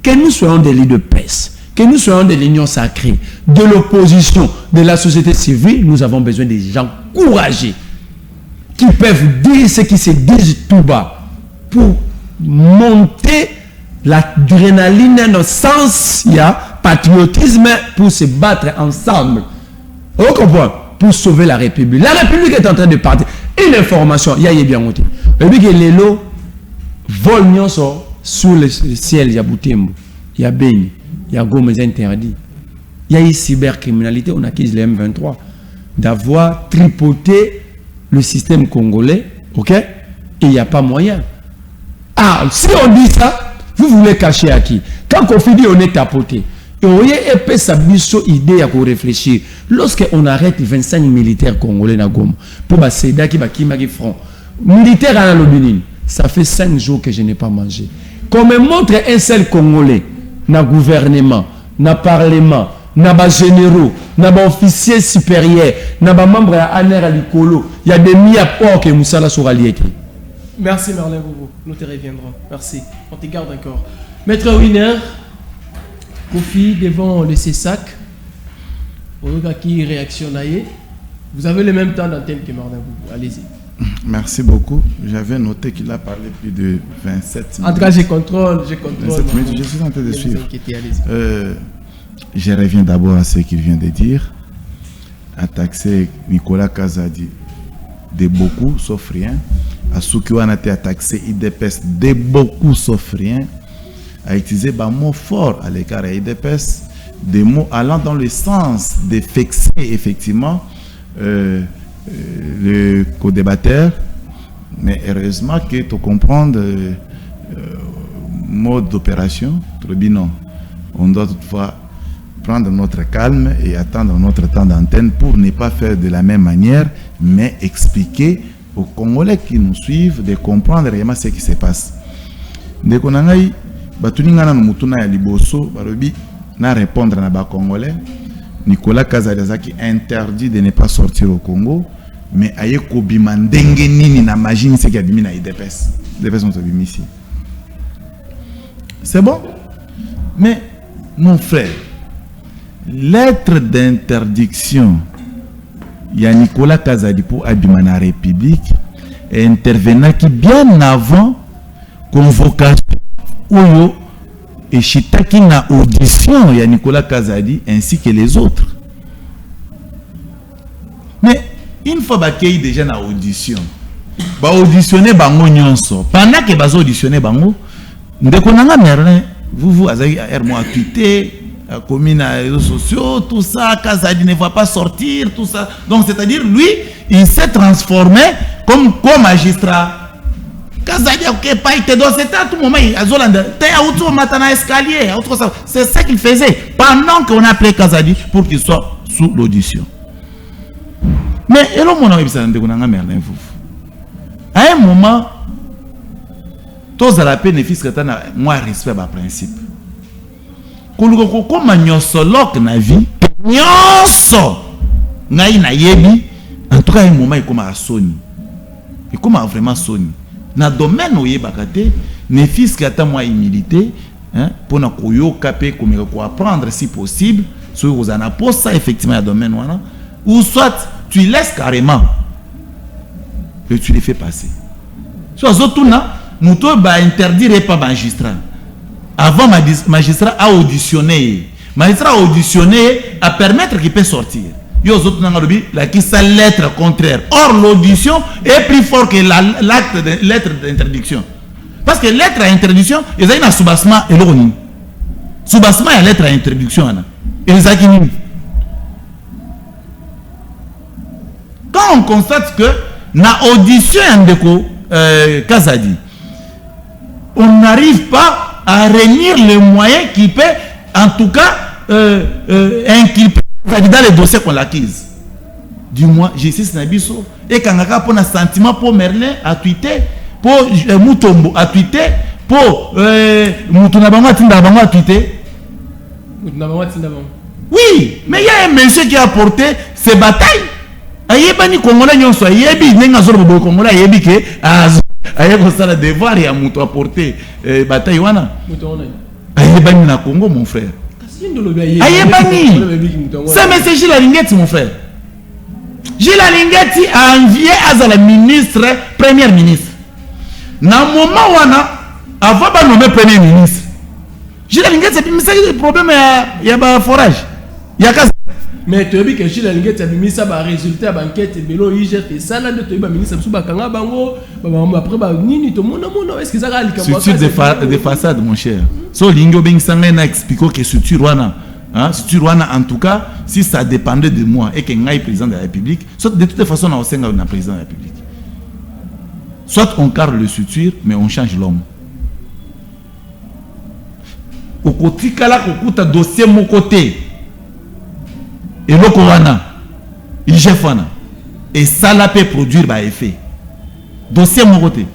que nous soyons des leaders de paix, que nous soyons de l'union sacrée, de l'opposition, de la société civile, nous avons besoin des gens courageux qui peuvent dire ce qui se disent tout bas pour monter l'adrénaline dans le sens, il y a patriotisme pour se battre ensemble. On comprend? Pour sauver la République. La République est en train de partir. Une information, il y a bien monté. Et puis que les lots volent sous le ciel, il y a Boutembo, il y a Beni. Il y a Gomez interdit. Il y a une cybercriminalité, on accuse les M23 d'avoir tripoté le système congolais, ok? Et il n'y a pas moyen. Ah, si on dit ça, vous voulez cacher à qui? Quand Kofi dit on est tapoté, et on y a épais sa idée à réfléchir. Lorsqu'on arrête 25 militaires congolais na Goma, pour ma Seda qui qui front, militaire à l'Obénin, ça fait 5 jours que je n'ai pas mangé. Qu'on me montre un seul Congolais, na gouvernement, na parlement, na ba généraux, na ba officiers supérieurs, na ba membres à ANR à l'Icolo, il y a des mis à port que Moussala sera lié. Merci Merlin Boubou, nous te reviendrons. Merci, on te garde encore. Maître Winner, Kofi devant le CESAC, qui réaction vous avez le même temps d'antenne que Merlin Boubou, allez-y. Merci beaucoup. J'avais noté qu'il a parlé plus de 27 minutes. En tout cas, je contrôle. 27 minutes, je suis en train de suivre. Allez-y. Je reviens d'abord à ce qu'il vient de dire. À taxer Nicolas Kazadi de beaucoup sauf rien. À ceux qui ont été taxé IDPS de beaucoup sauf rien. À utiliser des mots forts à l'écart de IDPS, des mots allant dans le sens de fixer effectivement le co-débatteur. Mais heureusement que tu comprends le mode d'opération. Non. On doit toutefois prendre notre calme et attendre notre temps d'antenne pour ne pas faire de la même manière, mais expliquer aux Congolais qui nous suivent de comprendre réellement ce qui se passe. Dès qu'on a eu, na répondre à Congolais, Nicolas Kazadi interdit de ne pas sortir au Congo, mais aye kobima ndenge nini na imagine ce qui a bimi na IDPS. IDPS sont bimi ici. C'est bon? Mais mon frère, lettre d'interdiction, il y a Nicolas Kazadi pour Abimana République et intervenant qui bien avant convocation Oyo et Chitaki na audition, il y a Nicolas Kazadi ainsi que les autres. Mais une fois qu'il y a déjà na audition, ba auditionner bango nyonso. Pendant que ba auditionner bango, ndekonanga Merlin, vous avez moi tweeté commune à réseaux sociaux, tout ça, Kazadi ne va pas sortir, tout ça. Donc, c'est-à-dire, lui, il s'est transformé comme magistrat. Kazadi, ok, pas été dans cet à tout moment, c'est ça qu'il faisait pendant qu'on a appelé Kazadi pour qu'il soit sous l'audition. Mais, et là, mon ami, à un moment, tous à la peine, moi, respect ma principe. Comme nyonso na vie nyonso ngai na yebi en tout cas un moment il commence à sonner il commence vraiment sonner na domaine oyebaka te ne fils kata moi humilité hein pour na koyoka pe komeka ko apprendre si possible sur vous en apporte ça effectivement à domaine wana ou soit tu laisses carrément et tu les fais passer soit zotuna muto ba interdire pas magistrat. Avant, magistrat a auditionné. Magistrat a auditionné à permettre qu'il puisse sortir. Il y a autres qui sa lettre contraire. Or, l'audition est plus fort que l'acte de lettre d'interdiction. Parce que lettre d'interdiction, il y a un soubassement et l'oni. Soubassement et lettre d'interdiction. Et les acquis. Quand on constate que na audition de Kazadi, on n'arrive pas à réunir les moyens qui peut, en tout cas, inculper dans les dossiers qu'on l'acquise. Du moins, justice Nabiso, et quand on a un sentiment pour Merlin à tweeter, pour Moutombo à tweeter, pour Moutonabango à tweeter. Oui, mais il y a un monsieur qui a porté ces batailles. Ayebani Congolais nyonso ayebi nenga zoro bo Congolais ayebi ke ayeko sala devoir ya muto apporter bataille wana ayebani na Congo mon frère ayebani ça mais c'est Gilles Alingeti mon frère Gilles Alingeti a envié à la ministre premier ministre na moment wana avant ba nommer premier ministre Gilles Alingeti c'est le problème ya ba forage ya kaza. Mais tu as vu que Gilles Alingeti a mis ça par résultat banquette Belo IGF et ça là de tu as ministre sous bakanga bango après ba nini to mona est-ce que ça a structure de façade mon cher. So lingo ben sanga na expliquer que structure wana en tout cas si ça dépendait de moi et que ngai président de la République soit de toute façon on senga na président de la République. Soit on carre le structure mais on change l'homme. Au côté kala ko kuta dossier mon côté et le Corana, IGF, et ça la peut produire par effet. Dossier mon côté.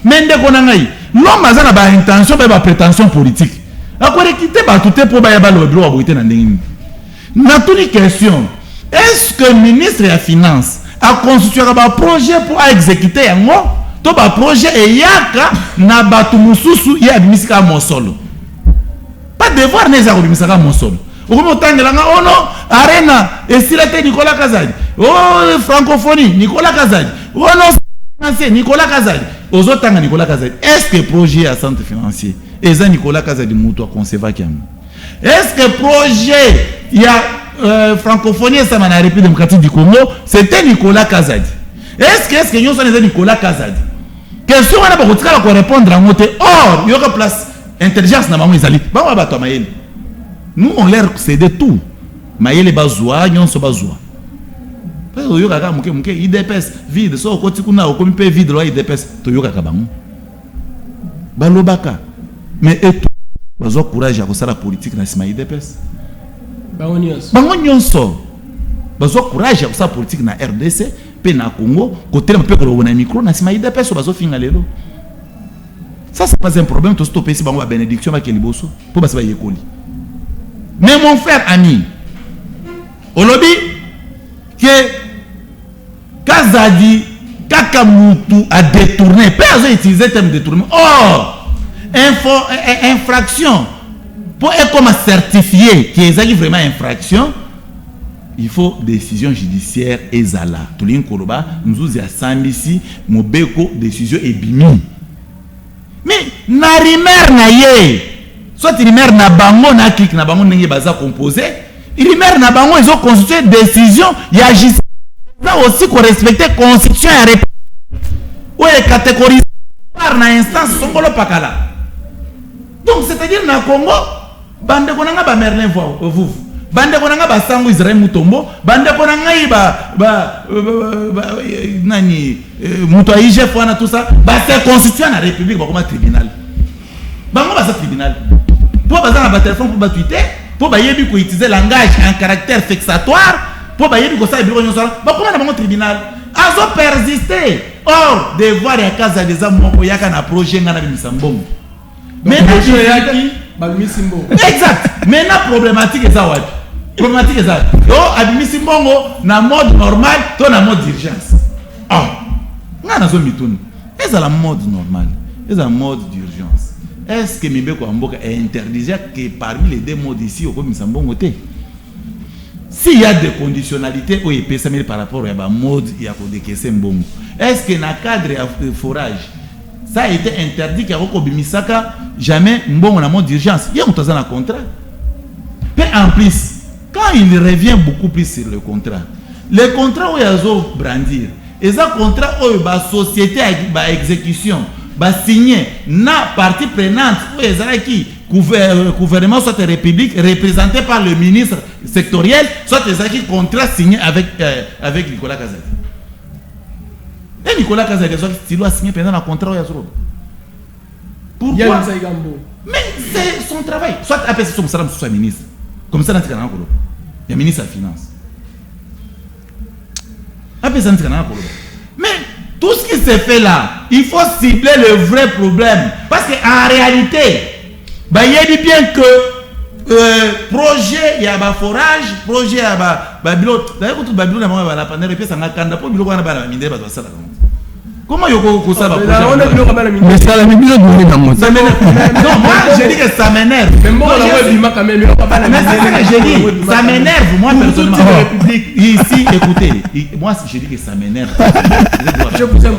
Mais l'homme a une intention, une prétention politique. Après quitter tout pour le droit à voter dans la question. Est-ce que le ministre de la Finance a constitué un projet pour exécuter un mot to ba projet et yaka na batu mususu ya bimisika mosolo pas devoir neza ko bimisaka mosolo okomo tangelanga ono arena esirate Nicolas Kazadi oh francophonie Nicolas Kazadi oh non financier Nicolas Kazadi ozotanga Nicolas Kazadi est-ce que projet à centre financier eza Nicolas Kazadi muto conserva kiam est-ce que projet il y a francophonie ça na République démocratique du Congo c'était Nicolas Kazadi est-ce que nous sommes Nicolas Kazadi question on a beaucoup de répondre à monter or il y aura place intelligence na bango ezali bango ba to mayele nous on leur céder tout mayele bazwa nyonso bazwa parce que yoka ka muke IDPS vide so koti kuna okomi pe vide lo IDPS to yoka ka bango balobaka mais et bazwa courage ya kosala politique na sima IDPS bango nyonso bazwa courage ya kosala politique na RDC pe na Congo côté un peu ko na micro na sima IDPS bazo finga lelo. Ça c'est pas un problème to stopper si bango ba bénédiction ba keliboso pour basa ba yekoli. Mais mon frère ami olobi que Kazadi Kakamutu a détourné, pas à utiliser le terme détournement. Or infraction pour être comme certifié qui est vraiment infraction. Il faut décision judiciaire ezala. Tulin koloba nous y a sambisi mobeko décision ebimi. Mais na rimer na ye. Soit rimer na bango na clic na bango ndenge baza composé, rimer na bango ils ont constitué décision ya justice. Là aussi qu'on respecter constitution ya république. Ouais catégorisé par na instance songolo pakala. Donc c'est-à-dire na Congo bande konanga ba Merlin vous bande konanga ba sango Israël Mutombo bande konanga nani muto aije fona tout ça ba c'est constitution na république ba comme tribunal bango ba c'est tribunal pour ba na ba téléphone pour ba Twitter pour ba yebi ko utiliser langage en caractère vexatoire pour ba yebi ko ça biro nyonso ba comme na bango tribunal azo persister or devoir ya kaza des amoko yaka na projet ngana bimisambongo mais projet yaki ba bimisambongo exact mais na problématique est ça wapi problématique est ça yo abimisi mbongo na mode normal to na mode d'urgence ngana zo mituni eza la mode normal eza la mode d'urgence est-ce que mibeko amboka interdisait que parmi les deux modes ici au komisa mbongo te s'il y a des conditionnalités au EPSA par rapport à mode ya ko décaisser mbongo est-ce que na cadre de forage ça a été interdit que ko bimisaka jamais mbongo na mode d'urgence il y a un contrat mais en plus quand il revient beaucoup plus sur le contrat, les contrats où il y a brandir, et ça contrat où la société a exécution, va signer na partie prenante où il y a qui gouvernement soit république représenté par le ministre sectoriel, soit il y a qui contrat signé avec Nicolas Kazadi. Et Nicolas Kazadi il doit signer pendant le contrat où il y a pourquoi? Mais c'est son travail. Soit après son salaire soit ministre. Comme ça, il y a ministre des Finances. Mais tout ce qui se fait là, il faut cibler le vrai problème. Parce qu'en réalité, il y a bien que projet, il y a un forage, projet, il y a un bilot. D'ailleurs, tout le bilot, il y a un panel, et puis ça n'a qu'un peu de bilot, il y a un mineur, il y a un comment il y a ça? Mais ça la même chose. Non, moi je dis que ça m'énerve. Ça m'énerve, moi personnellement. Ici, écoutez, moi je dis que ça m'énerve. Je vous aime.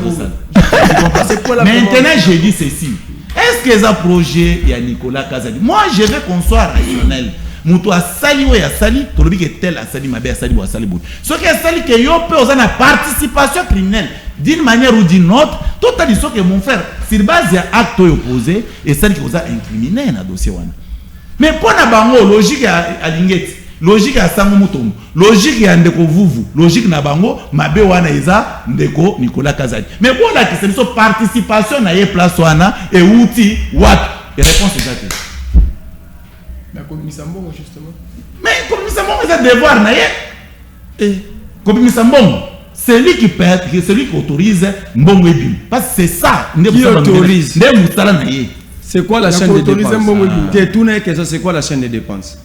Maintenant, je dis ceci. Est-ce que ça projet, il y a Nicolas Kazadi? Moi, je veux qu'on soit rationnel. Mutu asali we asali tolobi que tel asali mabe asali bo asali bo ce qui asali que yo peut osa na participation criminelle d'une manière ou d'une autre tout a dit que mon frère sur base ya acte opposé et celle qui osa incriminé na dossier wana mais pour na bango logique à lingeti logique à sango mutombo logique ya ndeko vuvu logique na bango mabe wana eza ndeko Nicolas Kazadi mais pour la question de participation na ye place wana et outil what et réponse exacte. Justement. Mais Kobimisambongo, c'est un devoir. Kobimisambongo, c'est lui qui perd, c'est lui qui autorise Mbongo et Bim. Parce que c'est ça. Qui autorise? C'est quoi la chaîne de dépenses? C'est quoi la chaîne de dépenses?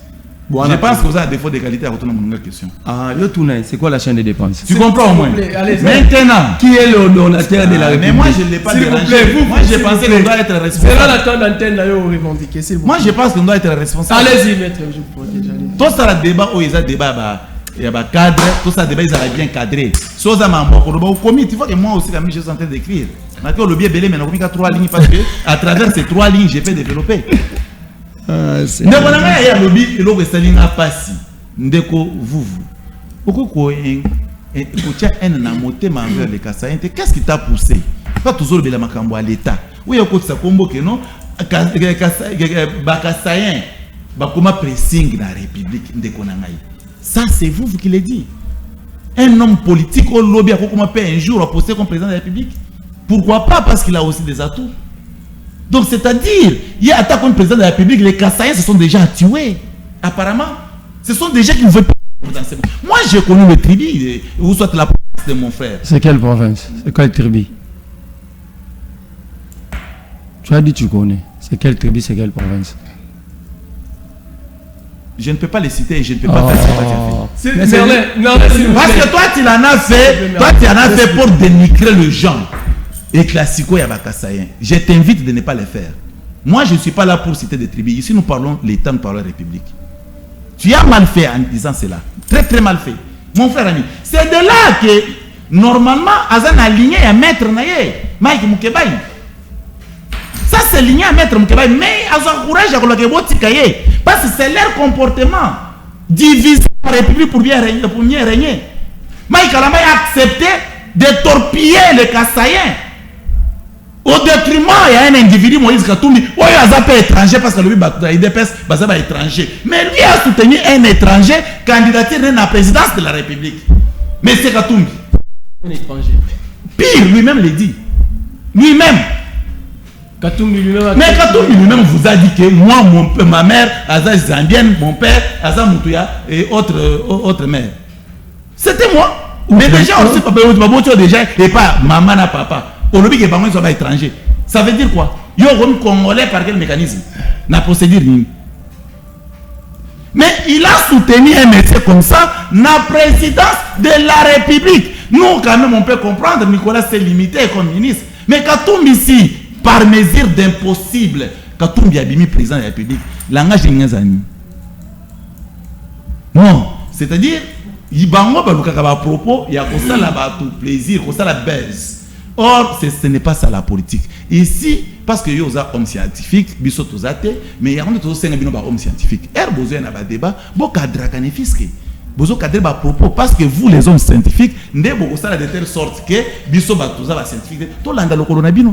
Je pense que vous avez un défaut de qualité à retourner mon question. Ah, le tournai, c'est quoi la chaîne de dépenses? Tu comprends au moins? Maintenant, qui est le donateur de la République? Mais moi, je ne l'ai pas dérangé. Moi, j'ai pensé qu'on doit être responsable. C'est là la temps d'antenne d'ailleurs revendiquer. Moi, je pense qu'on doit être responsable. Allez-y, maître, je vous protège. Tout ça, le débat, où il y a débat, il y a un cadre, tout ça, débat, ils avaient bien cadré. Chose à m'en commis, tu vois que moi aussi, la même chose en train d'écrire. Maintenant, le bien belé, mais on a 3 lignes parce que à travers ces 3 lignes, j'ai fait développer. Ndeko nanga ya lobby eloko esalinga pasi ndeko vuvu okoko kotia haine na motema envers les Kassaïens. Qu'est-ce qui t'a poussé pas toujours bela makambo à l'état oui okotisa kombo ke non ba Kassaïens ba koma pressing na république ndeko nanga ça c'est vous qui le dit un homme politique au lobby a comment payer un jour à poster comme président de la République. Pourquoi pas? Parce qu'il a aussi des atouts. Donc, c'est-à-dire, il y a attaqué le président de la République, les Kassaïens se sont déjà tués. Apparemment, ce sont des gens qui ne veulent pas. Moi, j'ai connu le tribu, ou soit la province de mon frère. C'est quelle province? C'est quelle tribu? Tu as dit tu connais. C'est quelle tribu, c'est quelle province? Je ne peux pas les citer et je ne peux pas faire ce que tu as fait. Parce que toi, tu en as fait, pour dénigrer le genre. Et classico, il y a Kassaïen. Je t'invite de ne pas les faire. Moi, je ne suis pas là pour citer des tribus. Ici, nous parlons l'État, nous parlons la République. Tu as mal fait en disant cela. Très, très mal fait. Mon frère ami, c'est de là que, normalement, Azan a aligné à Maître Naye, Mike Moukebaï. Ça, c'est aligné à Maître Moukebaï. Mais ils encouragent à Kolakebotikaye. Parce que c'est leur comportement. Diviser la République pour mieux régner. Mike Alama a accepté de torpiller les Kassaïens. Au détriment, il y a un individu, Moïse Katumbi, il a zappé étranger parce que lui, il dépasse étranger. Mais lui a soutenu un étranger candidature à la présidence de la République. Mais c'est Katumbi. Un étranger. Pire, lui-même l'a dit. Lui-même. Katumbi lui-même. Mais Katumbi lui-même vous a dit que moi, ma mère, Aza Zambienne, mon père, Aza Moutouya et autre mère. C'était moi. Mais déjà, on sait pas, déjà, et pas maman et papa. Au lobby que parents sont étrangers. Ça veut dire quoi? Ils ont congolais par quel mécanisme? La procédure. Mais il a soutenu un métier comme ça, la présidence de la République. Nous, quand même, on peut comprendre, Nicolas s'est limité comme ministre. Mais Katumbi ici, par mesure d'impossible, Katumbi a mis président de la République, langage de non, c'est-à-dire, il y a un propos, il y a tout plaisir, la baisse. Or, ce n'est pas ça la politique. Ici, parce que il y a des hommes scientifiques, mais il y a des hommes scientifiques. Il y a un débat, il y a des propos, parce que vous, les hommes scientifiques, vous avez de telle sorte que vous avez des scientifiques. Tout le monde a le coronavirus.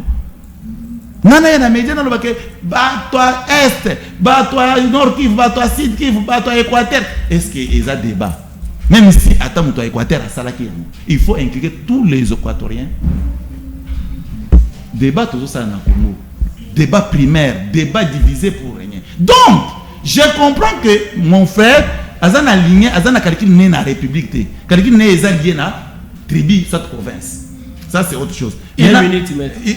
Nana yana média na lobake ba toi est ba toi nord Kivu ba toi sud Kivu ba toi Équateur. Est-ce que ils a débat? Même si attends toi Équateur à Salaki, il faut inclure tous les Équatoriens. Débat tout ça na Congo. Débat primaire, débat divisé pour régner. Donc, je comprends que mon frère Azan aligné, Azan a calculé né na République té. Calculé né lié na tribu cette province. Ça, c'est autre chose. Une minute,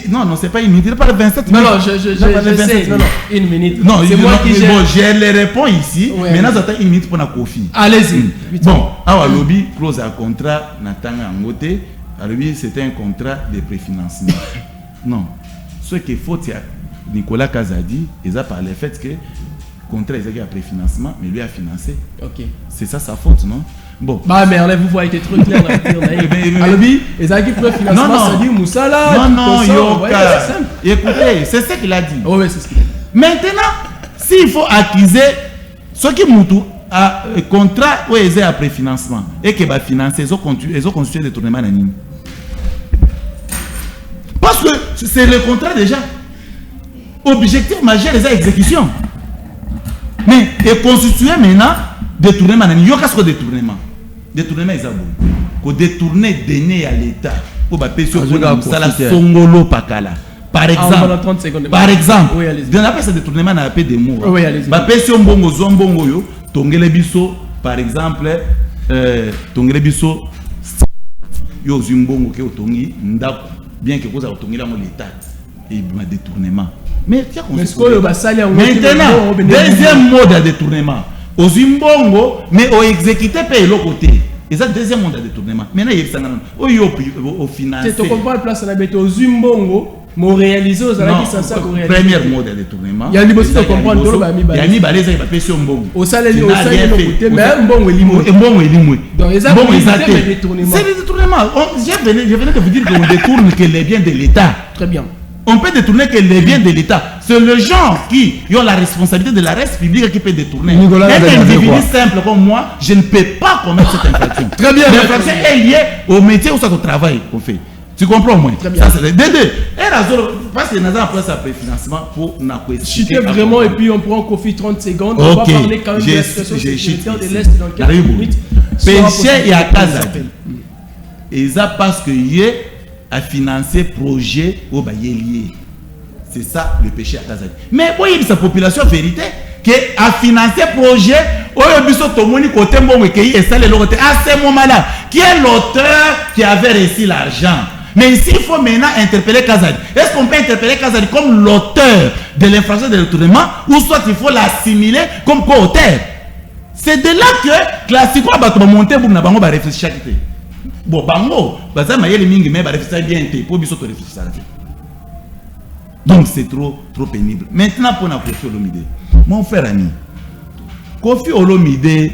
non, c'est pas une minute. Il n'est pas 27 minutes. Non, je sais. Non, une minute. Non, c'est moi qui bon, je les réponds ici. Ouais, maintenant, j'attends une minute pour la coffee. Allez-y. Bon, à lobby, close un contrat, Natanga Angote. À lobby, c'était un contrat de préfinancement. Non. Ce qu'il faut, c'est Nicolas Kazadi, il a parlé du fait que le contrat est un préfinancement, mais lui a financé. Ok. C'est ça sa faute, non? Bon. Bah mais là vous voyez trop clair dans le Alobi, les équipes de financement ça dit Moussala. Non, écoutez, c'est ce qu'il a dit. Oh oui, c'est ce qu'il a dit. Maintenant, s'il faut accuser ce qui moutou a contrat où ils ont préfinancement et que va financer, ils ont constitué des tournements anonymes. Parce que c'est le contrat déjà. Objectif majeur des exécutions. Mais est constitué maintenant détournement anonyme. Il y a qu'est-ce que détournement? Détournement est bon. Qu'on détourne donner à l'État pour la pétition ça la songolo pakala. Par exemple, oui, allez-y. On appelle ça détournement na appel des mots. Oui, allez-y. Ba pétition bongo zombongo yo tongele biso par exemple tongele biso yo zimbongo ke otongi ndako bien que koza otongi la mo l'État et ba détournement. Mais tiens, maintenant, deuxième mode de détournement. aux Zimbongo, mais au exécuté paye l'autre côté. Et ça, deuxième monde de détournement. Maintenant, il y a au financé. Tu comprends la place à la bête aux Zimbongo, mais réalisé aux Alaki sans ça. Premier mode de détournement. Il y a une possibilité de comprendre tout le monde. Il y a une balise, il y a pas sur Mbongo. Au salaire, au salaire, mais Mbongo est limoué. Mbongo est limoué. Donc, les Mbongo est détournement. C'est des détournements. Je venais de vous dire qu'on détourne que les biens de l'État. Très bien. On peut détourner que les biens de l'État. C'est le genre qui ont la responsabilité de la reste publique qui peut détourner. Un individu simple comme moi, je ne peux pas commettre cette infraction. Très bien. L'infraction est liée au métier ou soit au travail qu'on fait. Tu comprends moi? Très bien. Ça, c'est deux. Parce que nous avons appelé ça préfinancement pour nous chuter vraiment et puis on prend Kofi 30 secondes. On va parler quand même de la situation sécuritaire de l'Est dans quelques minutes. Péché et à Kazak. Et ça parce que a financé projet au Bayelier. C'est ça le péché à Kazak. Mais oui, il y a sa population vérité qui a financé projet au Biso Tomoni côté Mbongo qui est salé l'autre à ce moment-là. Qui est l'auteur qui avait reçu l'argent? Mais ici, il faut maintenant interpeller Kazak. Est-ce qu'on peut interpeller Kazak comme l'auteur de l'infraction de détournement ou soit il faut l'assimiler comme co-auteur? C'est de là que classiquement va monter pour n'abango va réfléchir. Bon, bango, baza mayele mingi mais va réfléchir bien pour biso to réfléchir. Donc c'est trop pénible. Maintenant pour na Kofi Olomide. Mon frère ami, Kofi Olomide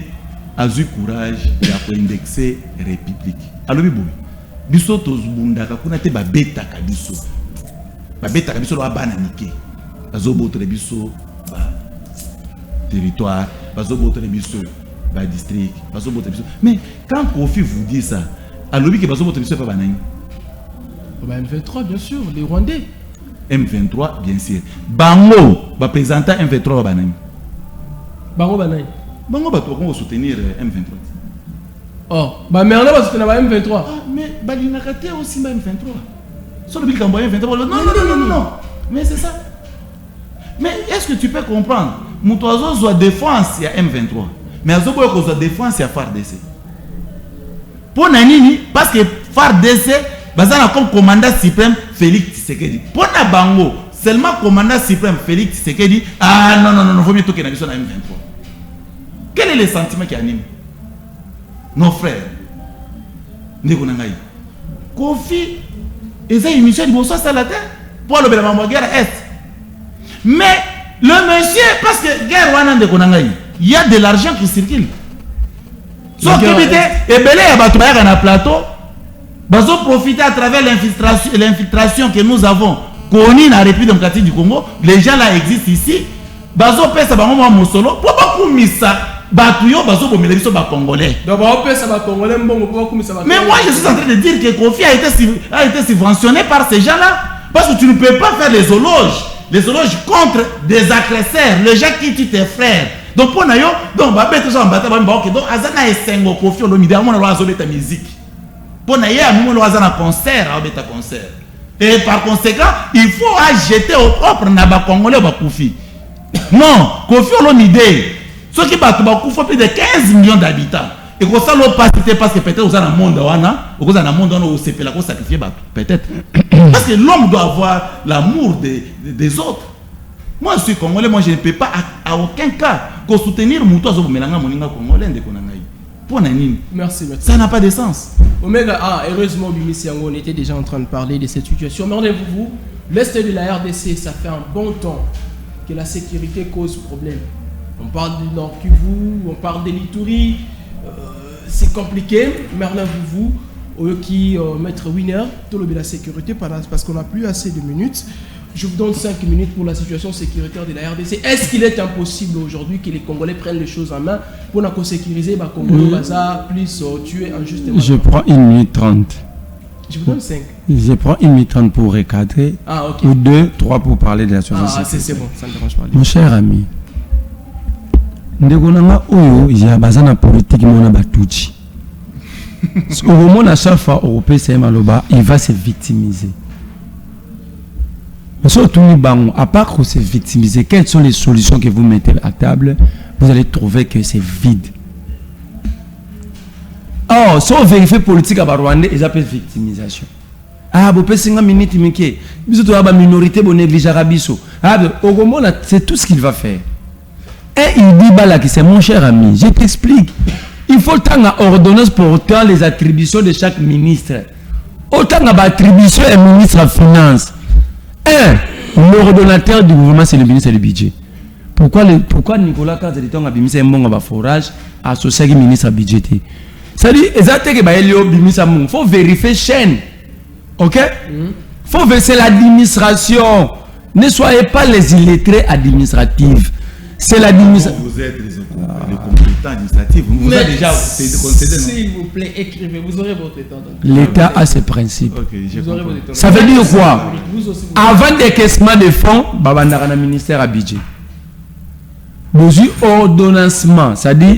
a eu courage de indexer République. Alors bibo, biso to zubundaka kuna te ba beta kabiso. Ba beta kabiso lo abana nike. Bazo botre biso ba territoire, bazo botre biso ba district, bazo botre biso. Mais quand Kofi vous dit ça, alors que bazo botre biso pas banani. Bah M23 bien sûr, les Rwandais. M23 bien sûr. Bango va présenter M23 à banani. Bango banani. Bango va soutenir M23. Oh, bah mais on va soutenir M23. Ah, mais Balinakate aussi M23. Sur le bilan M23. Non. Mais c'est ça. Mais est-ce que tu peux comprendre? Moutouazo soit défense il y a M23. Mais Azobo soit défense il y a FARDC. Pour Nanini, parce que FARDC, bazana comme commandant suprême Félix Tshisekedi. Pour Nabango, seulement commandant suprême Félix Tshisekedi. Ah non, il faut mieux tout qu'il y ait M23. Quel est le sentiment qui anime nos frères? Kofi, ils ont une mission de bonsoir sur la terre pour le guerre Est. Mais le monsieur, parce que guerre Wana de Konangaï, il y a de l'argent qui circule. Sauf que et belé à Batouaya dans le plateau, ils ont profité à travers l'infiltration que nous avons connue dans la République démocratique du Congo. Les gens là existent ici. Ils ont fait ça pour Mosolo. Pourquoi ça? Batouyo, Congolais. Mais moi je suis en train de dire que Kofi a été subventionné par ces gens-là. Parce que tu ne peux pas faire les éloges contre des agresseurs, les gens qui tuent tes frères. Donc pour Nayo, donc Azana et Sengo Kofi Olomide, on a ta musique. Pour Nayo, on a un concert, concert. Et par conséquent, il faut jeter au propre Naba Congolais Kofi. Non, Kofi Olomide, ceux qui battent plus de 15 millions d'habitants. Et que ça l'ont pas cité parce que peut-être vous avez un monde où vous avez un monde où c'est pour sacrifier peut-être. Parce que l'homme doit avoir l'amour des autres. Moi je suis congolais, moi je ne peux pas à aucun cas soutenir mon toit Melanga Moninga congolais de Konangaï. Pour Nanine. Merci. Ça n'a pas de sens. Omega, heureusement Bimi Siango, on était déjà en train de parler de cette situation. Mais rendez-vous, l'Est de la RDC, ça fait un bon temps que la sécurité cause problème. On parle du Nord Kivu, on parle de l'Ituri, c'est compliqué. Mais rendez-vous, qui mettre winner, tout le la sécurité parce qu'on n'a plus assez de minutes. Je vous donne 5 minutes pour la situation sécuritaire de la RDC. Est-ce qu'il est impossible aujourd'hui que les Congolais prennent les choses en main pour nous sécuriser les Congolais bazar plus tuer injustement? Je prends 1 minute 30. Je vous donne 5. Je prends 1 minute 30 pour recadrer. Ah, ok. Ou 2, 3 pour parler de la situation sécuritaire. C'est bon, ça ne dérange pas. Mon cher ami, ndekonanga oyo ya bazana politique mona batuchi. Au moment à chaque fois européen c'est maloba, il va se victimiser. Surtout à part que c'est victimiser, quelles sont les solutions que vous mettez à table? Vous allez trouver que c'est vide. Oh, si on vérifie politique à Rwanda, ils appellent victimisation. Ah, vous pouvez 5 minutes, mais vous avez une minorité, vous négligez Rabiso. Ah, au moment c'est tout ce qu'il va faire. Et il dit, bah là, que c'est mon cher ami, je t'explique. Il faut tant ordonnance portant les attributions de chaque ministre. Autant d'attributions et ministre de Finances. L'ordonnateur du gouvernement, c'est le ministre du budget. Pourquoi Nicolas Kazaliton a mis un bon forage associé au ministre budgétaire? C'est-à-dire, il faut vérifier chaîne. Ok? Faut vérifier l'administration. Ne soyez pas les illettrés administratifs. C'est l'administration. Vous êtes les compétents administratifs. Vous avez déjà concédé. S'il vous plaît, écrivez. Vous aurez votre temps. L'État a ses principes. Okay, ça veut dire quoi? Avant décaissement de fonds, le ministère a budget. Besoin ordonnancement, c'est-à-dire,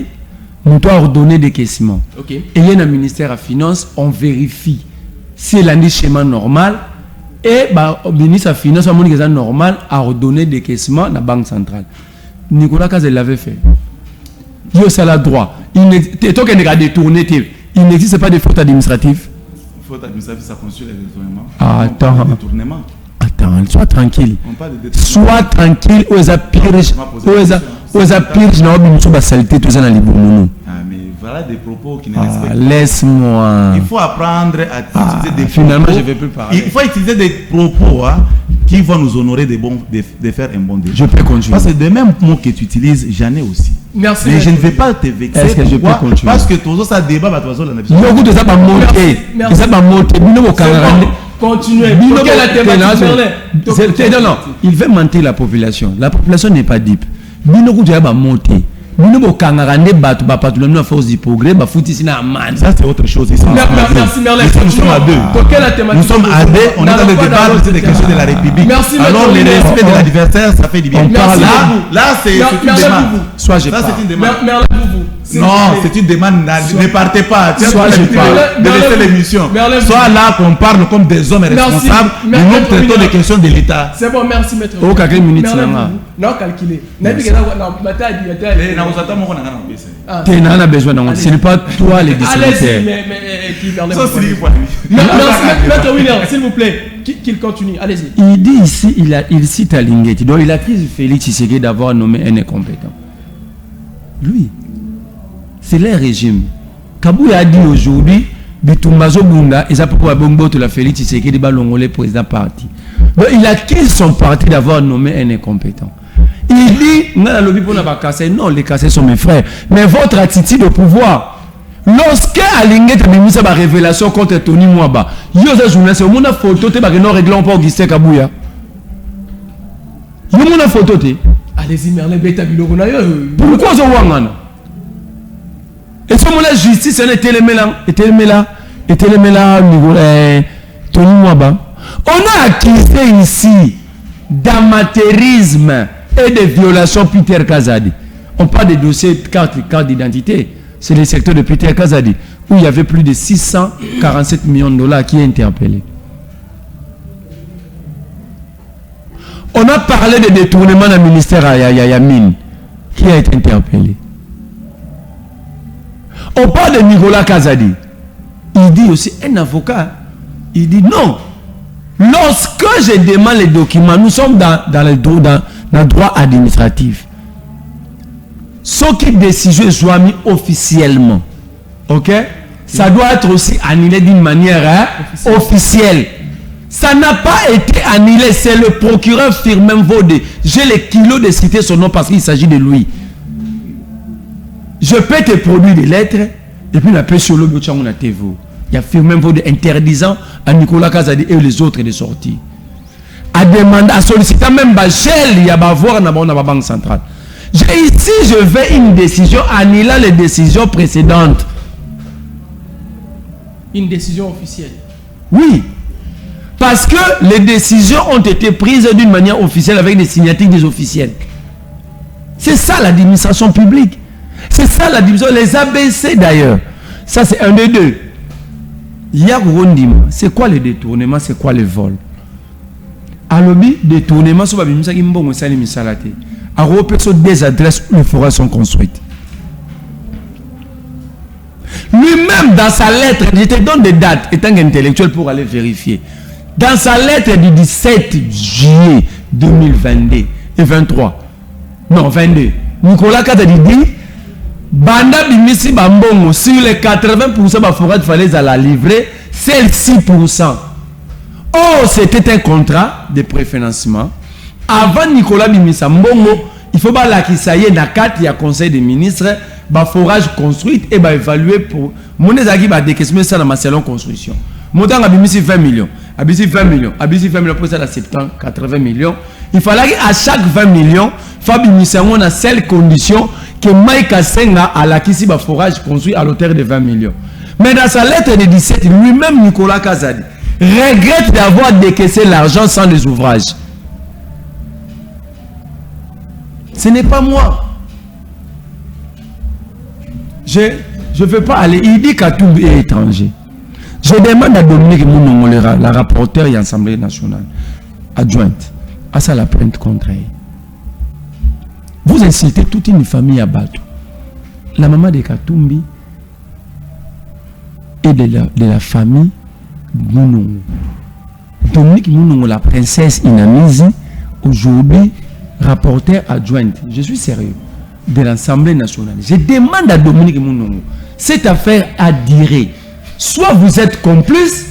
nous doit ordonner décaissement. Okay. Et il y a un ministère à finances, on vérifie si il a un schéma normal. Et le ministre à finances, c'est normal à ordonner décaissement dans la banque centrale. Nicolas Kazal l'avait fait. Il y a le droit. Il n'existe pas de faute administrative. Faute administrative, ça constitue les détournements. Attends, sois tranquille. Sois tranquille. Mais voilà des propos qui ne respectent pas. Laisse-moi. Il faut apprendre à utiliser des propos. Finalement, je ne vais plus parler. Il faut utiliser des propos qui vont nous honorer de faire un bon débat. Je peux continuer. Parce que des mêmes mots que tu utilises, j'en ai aussi. Merci. Mais je ne vais pas te vexer. Est-ce que je peux continuer? Parce que tout ça débat, va Continuez. Non, il veut mentir la population. La population n'est pas deep. Ça c'est autre chose. Merci Merlin. Nous sommes à deux. Nous sommes à deux. On est dans le débat des questions de la République. Alors le respect de l'adversaire, ça fait du bien. Là c'est une demande. Soit je parle. Ça c'est une demande. Non, c'est une demande. Ne partez pas. Soit je parle. De laisser l'émission. Soit là qu'on parle comme des hommes responsables. Nous traitons des questions de l'État. C'est bon, merci maître. Oh, quelques minutes là. Non, calculé. Tu n'en as besoin d'un. Ce n'est pas toi les destinataires. Maître William, s'il vous plaît, qu'il continue. Allez-y. Il dit ici, il cite à Linguetti. Donc il accuse Félix Tshisekedi d'avoir nommé un incompétent. Lui, c'est leur régime. Kabouya a dit aujourd'hui, Bitumbazo Bunda, et ça peut pas bongo de la Félix Tshisekedi balongolé président parti. Donc il accuse son parti d'avoir nommé un incompétent. Il dit, non, les cassés sont mes frères. Mais votre attitude au pouvoir, lorsque Alinguet a mis sa révélation contre Tony Mwaba, il y a des journalistes, il y a une photo, il y a une règle pour Augustin Kabouya. Il y a une photo. Allez-y, Merlin, pourquoi vous avez et ce moment-là, justice, elle était là, Tony Mwaba. On a accusé ici d'amateurisme et de violation Peter Kazadi. On parle des dossiers de carte d'identité. C'est le secteur de Peter Kazadi, où il y avait plus de 647 millions de dollars qui est interpellé. On a parlé de détournement dans le ministère à Yamine, qui a été interpellé. On parle de Nicolas Kazadi. Il dit aussi, un avocat, il dit non. Lorsque je demande les documents, nous sommes dans le droit administratif. Ce qui décision soit mis officiellement. Ok? Ça doit être aussi annulé d'une manière officielle. Ça n'a pas été annulé. C'est le procureur Firmin Vodé. J'ai les kilos de citer son nom parce qu'il s'agit de lui. Je peux te produire des lettres et puis la paix sur le bout on a TV. Il y a Firmin Vodé interdisant à Nicolas Kazadi et les autres de sortir. À demander, à solliciter même Bachel, il y a voir dans la banque centrale. Ici, je veux une décision annulant les décisions précédentes. Une décision officielle. Oui. Parce que les décisions ont été prises d'une manière officielle avec des signatures des officiels. C'est ça l'administration publique. C'est ça l'administration. Les ABC d'ailleurs. Ça c'est un des deux. C'est quoi le détournement? C'est quoi le vol? Alobi, détournement, c'est pas bien. C'est une bonne misalate. À repérer des adresses où les forêts sont construites. Lui-même, dans sa lettre, je te donne des dates, étant intellectuel pour aller vérifier. Dans sa lettre du 17 juillet 2022 et 23, non 22, Nicolas Kazadi dit banda bimisi bambongo sur les 80% ba forêt fallait à la livrer, c'est 6%. Oh, c'était un contrat de préfinancement. Avant Nicolas bimisa mbongo, il faut pas la qui ça y est na carte, il y a conseil des ministres, ba forage construit et ba évaluer pour mon ezaki ba décaissement ça dans ma salon construction. Montant a bimisi 20 millions. Abisi 20 millions. Abisi 20 millions pour ça à 70, 80 millions. Il fallait qu'à chaque 20 millions, Fabi Missango a seule condition que Mike Senga a la Kissi forage construit à l'auteur de 20 millions. Mais dans sa lettre de 17, lui-même Nicolas Kazadi regrette d'avoir décaissé l'argent sans les ouvrages. Ce n'est pas moi. Je ne veux pas aller. Il dit qu'Atumbi est étranger. Je demande à Dominique Mounongo, la rapporteure de l'Assemblée nationale, adjointe, à ça la plainte contre elle. Vous incitez toute une famille à battre. La maman de Katumbi et de la famille Mounongo. Dominique Mounongo, la princesse Inamizi, aujourd'hui rapporteur adjointe, je suis sérieux, de l'Assemblée nationale. Je demande à Dominique Mounongo, cette affaire a duré. Soit vous êtes complice,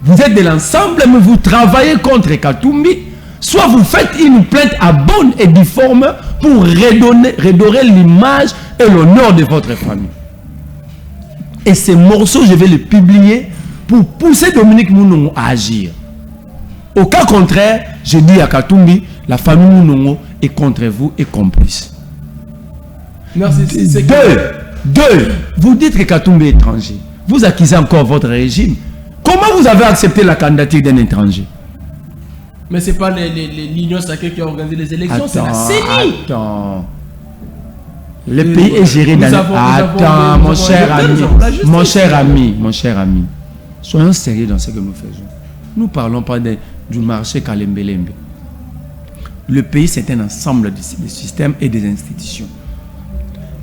vous êtes de l'ensemble, mais vous travaillez contre Katumbi, soit vous faites une plainte à bonne et due forme pour redorer l'image et l'honneur de votre famille. Et ces morceaux, je vais les publier pour pousser Dominique Mounongo à agir. Au cas contraire, je dis à Katumbi, la famille Mounongo est contre vous et complice. Merci. Deux, vous dites que Katumbi est étranger. Vous accusez encore votre régime. Comment vous avez accepté la candidature d'un étranger? Mais ce n'est pas l'Union sacrée qui a organisé les élections, c'est la CENI. Attends. Le pays est géré dans... Attends, mon cher ami. Soyons sérieux dans ce que nous faisons. Nous ne parlons pas du marché Kalembelembe. Le pays, c'est un ensemble de systèmes et des institutions.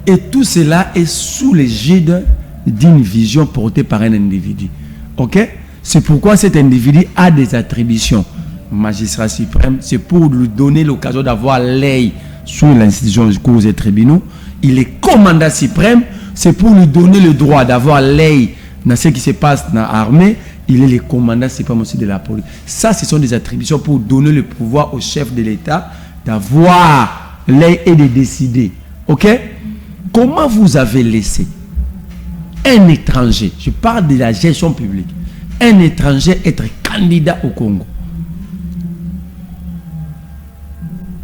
Et tout cela est sous l'égide d'une vision portée par un individu. Ok? C'est pourquoi cet individu a des attributions. Magistrat suprême, c'est pour lui donner l'occasion d'avoir l'œil sur l'institution des cours et tribunaux. Il est commandant suprême, c'est pour lui donner le droit d'avoir l'œil dans ce qui se passe dans l'armée. Il est le commandant suprême aussi de la police. Ça, ce sont des attributions pour donner le pouvoir au chef de l'État d'avoir l'œil et de décider. Ok? Comment vous avez laissé un étranger, je parle de la gestion publique, un étranger être candidat au Congo?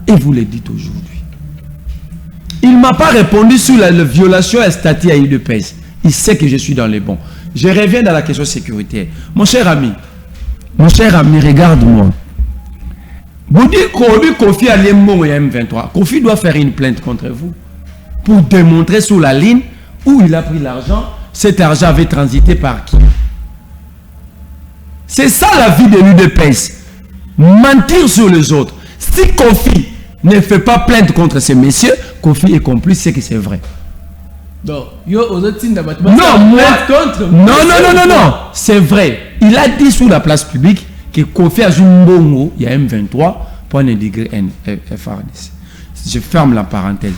Et vous le dites aujourd'hui. Il ne m'a pas répondu sur la violation à statut à UDPS. Il sait que je suis dans les bons. Je reviens dans la question sécuritaire. Mon cher ami, regarde-moi. Vous dites que Kofi a les mots et M23. Kofi doit faire une plainte contre vous pour démontrer sur la ligne où il a pris l'argent. Cet argent avait transité par qui? C'est ça la vie de l'UDPS. Mentir sur les autres. Si Kofi ne fait pas plainte contre ces messieurs, Kofi est complice, c'est que c'est vrai. Non, non, c'est vrai. Il a dit sur la place publique que Kofi a joué un bongo, il y a M23 pour un degré FRDC. Je ferme la parenthèse.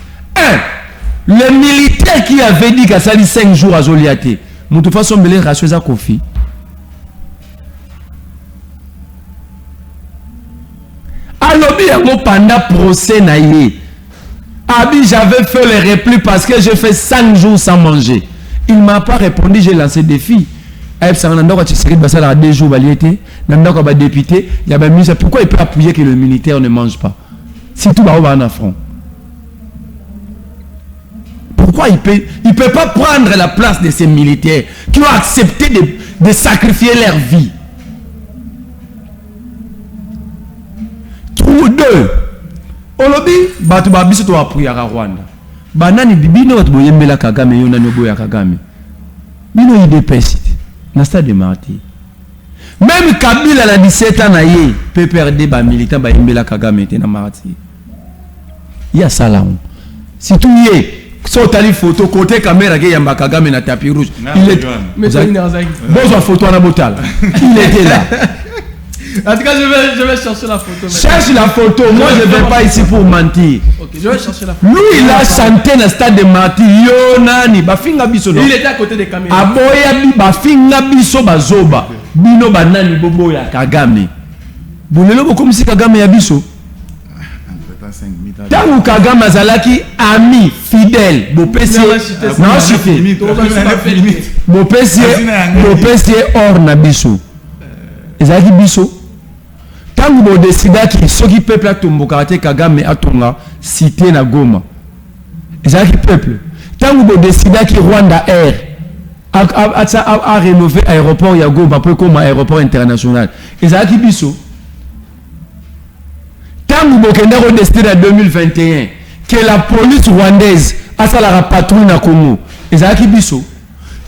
Le militaire qui avait dit qu'à ça 5 jours à Zoliaté, de toute façon, il est à Kofi. Alors, pendant le procès, j'avais fait les répliques parce que j'ai fait 5 jours sans manger. Il ne m'a pas répondu, j'ai lancé des défi. Pourquoi il peut appuyer que le militaire ne mange pas? C'est tout en affront. Pourquoi il peut pas prendre la place de ces militaires qui ont accepté de sacrifier leur vie? Deux. Olobi batu babiso to apuya ka Rwanda. Banani bibino batu boyembela Kagame yona nobo ya Kagame. Bino UDPS na stade de Martyr. Même Kabila la 17 ans na ye PPRD ba militant ba yembela Kagame te na Martyr. Ya salam. Si tu y es sotali photo côté caméra ke yamba Kagame na tapis rouge. Il est bonjour photo na botal. Il était là. En tout cas, je vais chercher la photo. Cherche la photo. Moi, je ne vais pas ici pour mentir. Okay. Je vais chercher la photo. Lui, il a chanté dans le stade de Marty. Yo, nani, bafinga biso. Il était à côté des caméras. Aboya bi bafinga biso bazoba. Bino banani bobo ya Kagame. Bolelo boko misi Kagame ya biso. Tangu Kagame azalaki ami fidèle, bopesi na chité. Bopesi or na biso. Ezaki biso. Tangu bo decidaki soki peuple atomboka te Kagame atonga cité na Goma. Ezaki peuple. Tangu bo decidaki Rwanda Air a rénové l'aéroport ya Goma pour comme aéroport international. Ezaki biso. Tangu bo kenda ko décider en 2021 que la police rwandaise a la patrouille na Congo. Ezaki biso.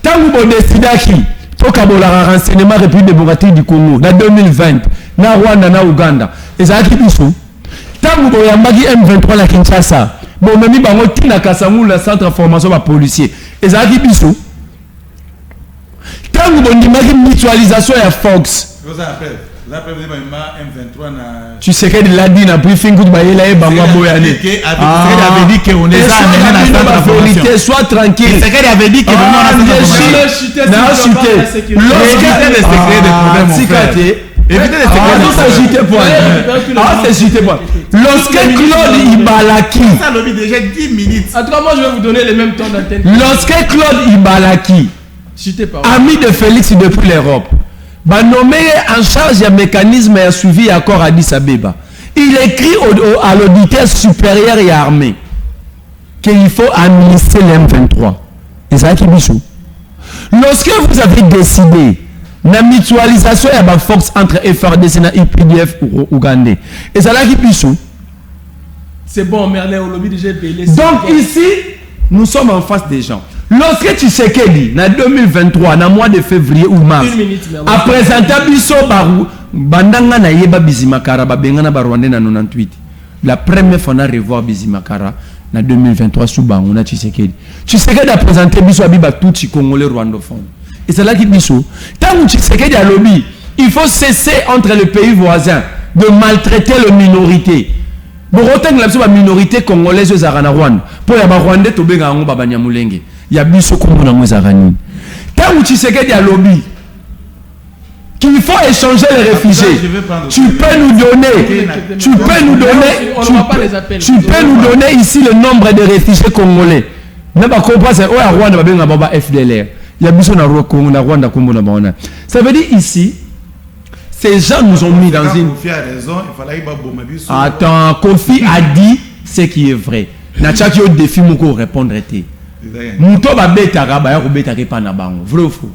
Tangu bo decidaki toka bola renseignement République démocratique du Congo na 2020 na Rwanda na Uganda ezalaki biso tangu boyambaki M23 na Kinshasa bomemi bango tina Kasamula centre de formation ba policier ezalaki biso tangu bondimaki mutualisation ya Fox tu sais que l'a dit na briefing que bayela e bango boyane avait dit que on est à formation soit tranquille c'est qu'elle avait dit que on a chuté lorsque Claude Ibalaki, déjà 10 minutes. En tout cas, moi je vais vous donner le même temps d'antenne. Lorsque Claude Ibalaki, ami de Félix depuis l'Europe, va nommer en charge du mécanisme et suivi accord Addis Abeba, il écrit à l'auditeur supérieur et armé qu'il faut administrer l'M23. Et ça qui bichou. Lorsque vous avez décidé la mutualisation et la force entre FRDC et IPDF ou Ougandais, et ça là qui bichou. C'est bon, Merlin, au lobby déjà belé. Donc ici, nous sommes en face des gens. Lorsque tu sais qu'il dit, en 2023, dans le mois de février ou mars, à présenter Bisso Barou, Bandanga na yeba Bizimakara, Babengana Barwande na 98. La première fois, on a revoir Bizimakara en 2023 sous Bangouna Tshisekedi. Tshisekedi a présenté Bisso Abiba tout les Congolais rwandophones. Et c'est là qu'il Bisso. Tant que Tshisekedi a lobby, il faut cesser entre les pays voisins de maltraiter les minorités. Pour autant que la minorité congolaise aux Rwanda, pour les Rwandais, tu as un Babanyamulenge. Il y a Bisso Komona Mouazarani. Tant que Tshisekedi a lobby, qu'il faut échanger les réfugiés. Tu peux nous donner, tu peux nous donner ici le nombre de réfugiés congolais. N'a pas compris, c'est au Rwanda, Baba FDLR. Il y a Bisso na Rwanda, Komona. Ça veut dire ici, ces gens nous ont mis dans une... Kofi a raison, il fallait que attends, Kofi a dit ce qui est vrai. Na chaque défi moko répondre était. Muto ba betara ba ya ko betara pa na bango. Vrai ou faux?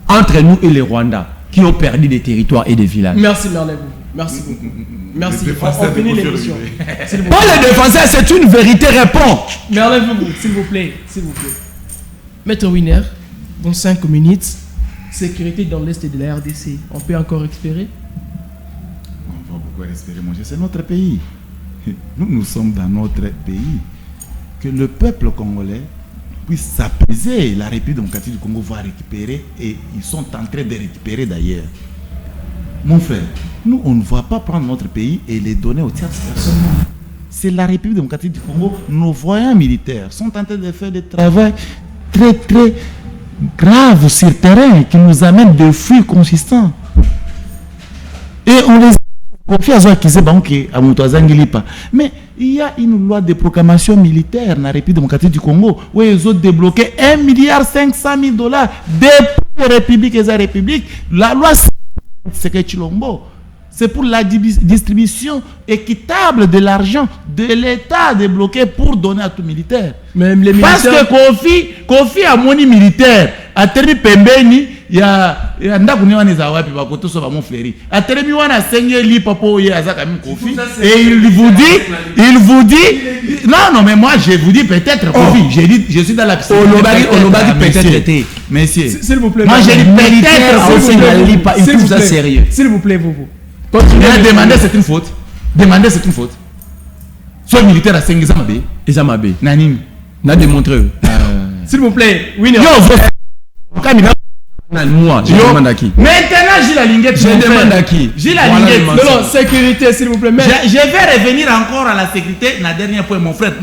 Entre nous et les Rwandais qui ont perdu des territoires et des villages. Merci Merlin. Merci beaucoup. Merci. On finit l'émission. Pour les défenseurs, c'est une vérité, réponds. Merlin, s'il vous plaît. S'il vous plaît. Maître Winer, dans 5 minutes, sécurité dans l'est de la RDC. On peut encore espérer? On va beaucoup espérer, mon cher. C'est notre pays. Nous sommes dans notre pays. Que le peuple congolais puisse s'apaiser. La République démocratique du Congo va récupérer et ils sont en train de récupérer d'ailleurs. Mon frère, nous on ne va pas prendre notre pays et les donner aux tierces personnes. C'est la République démocratique du Congo. Nos voyants militaires sont en train de faire des travaux très très graves sur le terrain qui nous amènent des fruits consistants. Et on les confie à mais il y a une loi de proclamation militaire dans la République démocratique du Congo où ils ont débloqué $1,5 milliard depuis la République et la République. La loi c'est que Chilombo. C'est pour la distribution équitable de l'argent de l'État débloqué pour donner à tout militaire. Même les parce militaires... que Kofi a moni militaire a termi pembeni ya ndakuni wana za wapi ba koto so ba mon fléri a termi wana seigneur li papo ye azaka mi Kofi et il vous dit non mais moi je vous dis peut-être Kofi je suis dans la Olobaki peut-être messieurs s'il vous plaît moi j'ai dit peut-être il faut ça sérieux s'il vous plaît vous demander c'est une faute soit militaire à 5 Zamabe Zamabe Nanim n'a démontré s'il vous plaît oui Moi, je demande à qui? Maintenant, Gilles Alinguet, je demande à qui? Gilles Alinguet. Non, sécurité, s'il vous plaît. Je vais revenir encore à la sécurité. La dernière point, mon frère.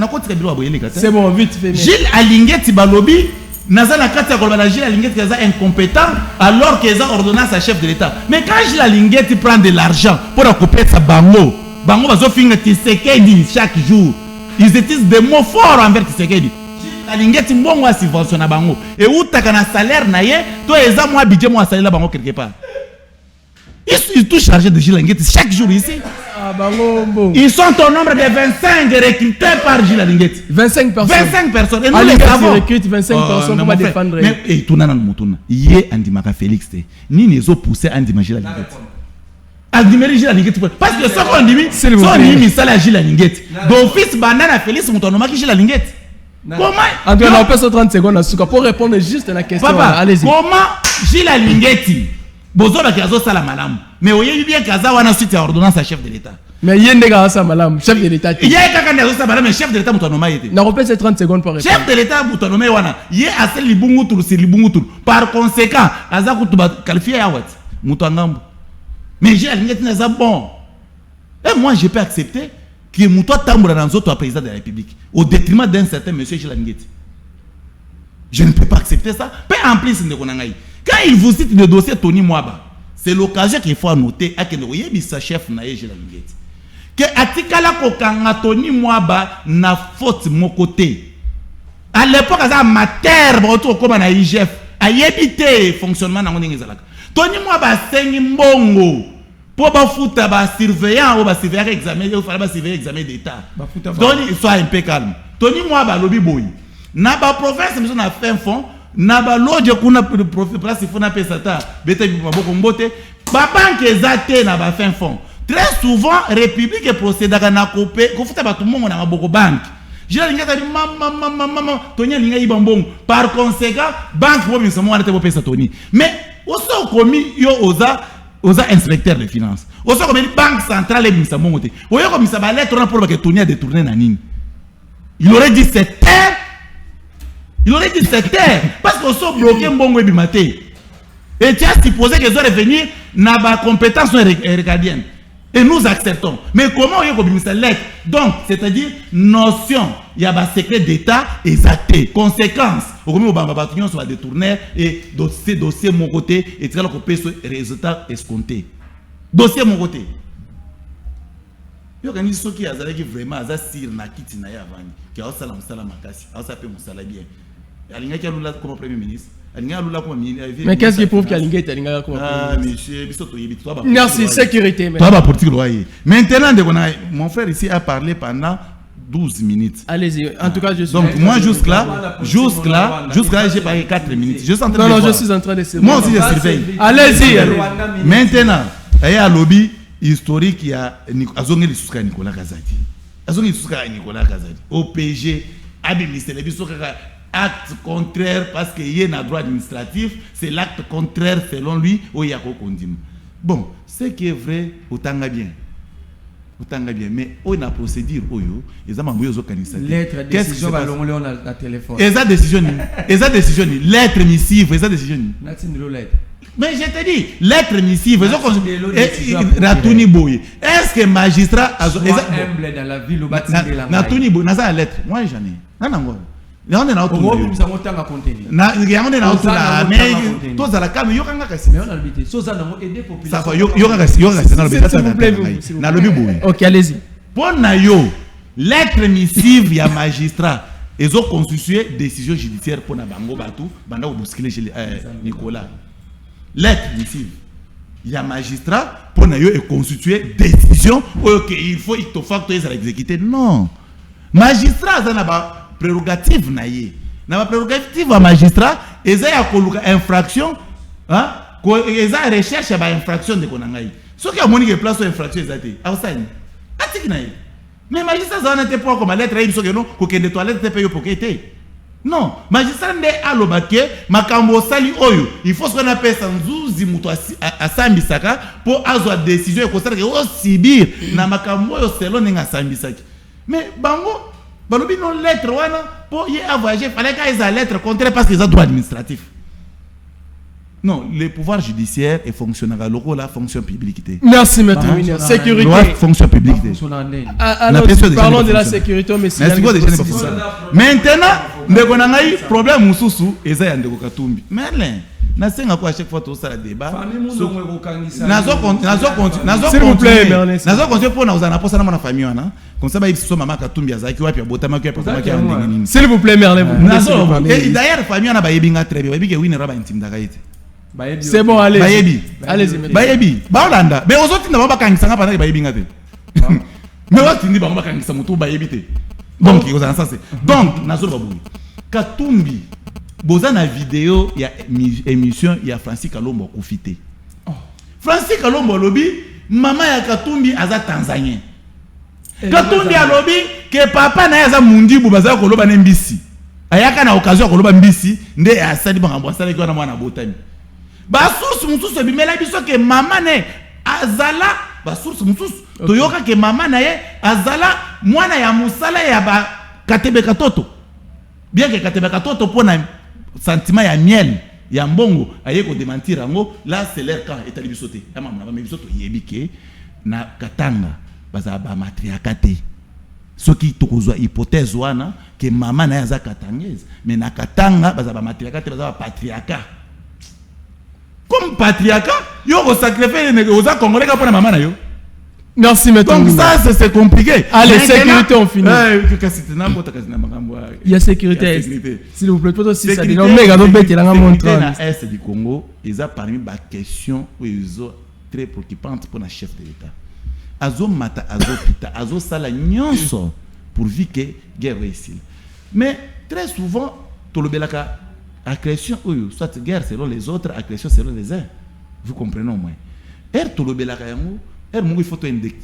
C'est bon, vite fait. Gilles Alinguet, Tibalobi, Naza la carte à Gilles Alinguet, qui est incompétent, alors qu'ils ont ordonnance à chef de l'État. Mais quand Gilles Alinguet prend de l'argent pour occuper sa bango, bango va finir Tshisekedi chaque jour. Ils utilisent des mots forts envers Tshisekedi. Alingeti mbongo a subventionné bango et où t'as un salaire naïe toi et ça moi budget moi salaire bango quelque part ils sont chargés de Gilles Alinguet chaque jour ici. Ils sont au nombre de 25 recrutés par Gilles Alinguet. 25 personnes. 25 personnes et nous les avons. Recrute 25 personnes pour défendre. Mais et tout n'a mutuna yé andimaka Félix te ni les autres poussé andima Gilles Alinguet. Andimeri Gilles Alinguet parce que ce qu'on dit c'est ni salaire Gilles Alinguet. D'office banana Félix mutonoma Gilles Alinguet. Comment on peut 30 secondes pour répondre juste à la question. Papa, allez-y. Comment Gilles Alinguet bozola kazo sala malam mais oyebi bien kaza wana suite à ordonnance à chef de l'État. Mais yende ka sa malam chef de l'État. Il y a kaka ndazo sa malam mais chef de l'État mutonoma yete. Na repose 30 secondes pour répondre. Chef de l'État mutonoma wana yé asel libungu tur c'est libungu tur. Par conséquent, aza kutuba qualifié à wat mutangambo. Mais Gilles Alinguet n'est bon. Et moi je peux accepter que Moutoua Tamboura dans autres président de la République au détriment d'un certain monsieur Gilles Alinguet. Je ne peux pas accepter ça. Peu en plus, quand il vous cite le dossier Tony Mwaba, c'est l'occasion qu'il faut noter à que le chef naïe Gilles Alinguet. Que Atikala Kokanga Tony Mwaba n'a faute mon côté. À l'époque, à mater, comme un IGF, a évité fonctionnement dans mon Zalaka. Tony Mwaba c'est mbongo. Pour foutre ba surveillant ou ba surveillant examen, il faut ba surveiller examen d'état. Donc il soit un peu calme. Tony Mwaba lobi boy. Na ba province nous na fait un fond, na ba loje kuna profit place il faut na pesa ta. Bete bi maboko mbote. Ba banque ezate na ba fin fond. Très souvent république procédera na copé, ko futa ba tout monde na maboko banque. Je l'ai dit maman Tony linga ibambong. Par conséquent, banque bo biso mo arrêter bo pesa Tony. Mais oso komi yo aux inspecteurs de finances. Aux comme banque centrale et ministère monté. Au lieu comme ça va lettre pour que Tony a détourné Nanine. Il aurait dit c'est terre. Il aurait dit c'est terre parce qu'on s'est bloqué mbongo ebimaté. Et tu as supposé que doivent revenir na ba compétence régalienne. Et nous acceptons. Mais comment il y a comme ça lettre? Donc, c'est-à-dire notion, il y a un secret d'État exacté. Conséquence, au moment où Bambabatunion soit détourné et dossier mon côté et tu as le résultat escompté. Dossier mon côté. Il y a des gens qui ont vraiment sir na kiti na ya vani qui a salam salam makasi, a sapé mon salaire bien. Alinga qui a lula comme premier ministre. Mais qu'est-ce qui prouve qu'Alinguet est Alinga comme monsieur, merci, sécurité. Maintenant, mon frère ici a parlé pendant 12 minutes. Allez-y, en tout cas, je suis. Donc, moi, jusque-là, j'ai parlé 4 minutes. Je suis en train non, je suis en train de surveiller. Moi aussi, je surveille. Allez-y. Maintenant, il y a un lobby historique qui a Azongeli Souska Nicolas Kazadi. Azongeli Souska Nicolas Kazadi. OPG, Abimiste, les acte contraire parce qu'il y a un droit administratif, c'est l'acte contraire selon lui au Yako Kondim. Bon, ce qui est vrai, autant bien. Mais on a procédure, ils ont envoyé aux organisateurs. Lettre décision, on a la téléphone. Et ça décision, lettre missive, et ça décision. Mais je te dis, lettre missive, est-ce que magistrat a humble dans la ville au bâtiment de la lettre? Moi j'en ai. Non. On est là ok, allez-y. Pour lettre missive, il y a magistrat. Ils ont constitué décision judiciaire pour Nabango Batou, Banda bousculer chez Nicolas. Lettre missive. Il y a magistrat pour constituer décision. Ok, il faut exécuter. Non. Magistrat, ça n'a pas. Prérogative naïe. Na prérogative à magistrat, et ça y a infraction, hein? Et ça recherche à infraction de konangai. Ce qui a monique place infraction exacte. Outside. Atik naïe. Mais magistrat ça n'était pas comme lettre il que non, que des toilettes te paye pour qu'était. Non, magistrat ne a l'obake, makambo sali oyo. Il faut ce qu'on appelle sanzuzi muto à sambisaka pour avoir décision et constater que au sibir na makambo yo selon nga sambisaki. Mais bango Balobi non lettre wana pour y avoir voyagé fallait qu'ils aient lettre contraire parce qu'ils ont droit administratif. Non, le pouvoir judiciaire est fonctionnaire. Le la fonction publique. Merci, maître Winner. Sécurité. Loi fonction publique. Alors, parlons de la sécurité, mais c'est maintenant, le problème est que Katumbi. Merlin, nasenga quoi à chaque fois tout ça débat. S'il vous plaît, Merlin. Comme ça, il faut maman Katumbi azaki wapi botama qui s'il vous plaît, Merlin. Et d'ailleurs, famille on a bayebinga très bien. Bayebi que winner ba intimidakaite. C'est bon, allez. Allez-y. Bayebi. Baolanda. Mais aux autres, n'a pas kangisa nga pendant bayebi ngate. Mais what tu dis ba kangisa mutu bayebi te. Donc, il y a ça c'est. Donc, nazo babu. Katumbi. Boza na vidéo il y a émission il y a Francis Kalombo kufité. Francis Kalombo lobby maman ya Katumbi aza Tanzanien. Katumbi a lobby que papa na aza mundibu baza koloba na mbisi. Ayaka na occasion koloba mbisi nde asali bango asali kwa na mwana botami. Ba source mususu bimela biso que mama ne azala ba source mususu toyoka que mama na ye azala mwana ya musala ya ba Katebe Katoto. Bien que Katebe Katoto pona sentiment ya miel ya mbongo aye ko démentir ango là c'est leur camp et ali bisoté ya mama na ba bisoto yebike na Katanga baza ba matriarcate soki tokozwa hypothèse wana que mama na yaza katangaise mais na Katanga baza ba matriarcate baza ba patriarcat comme patriarcat yo ko sacrifier les aux congolais ka pona mama na yo. Merci, maître. Donc ça c'est compliqué. Allez, sécurité, on finit. Il y a sécurité. S'il vous plaît, peut aussi ça dit non mais gars bête la montre. Est du Congo, ils a parmi ba question où ils sont très préoccupantes pour le chef de l'État. Azo mata azo pita azo sala nyonso pour vivre que guerre réussit. Mais très souvent tolobelaka agression ou soit guerre selon les autres, agression selon les uns. Vous comprenez au moins. Tolobelaka yango il faut indiquer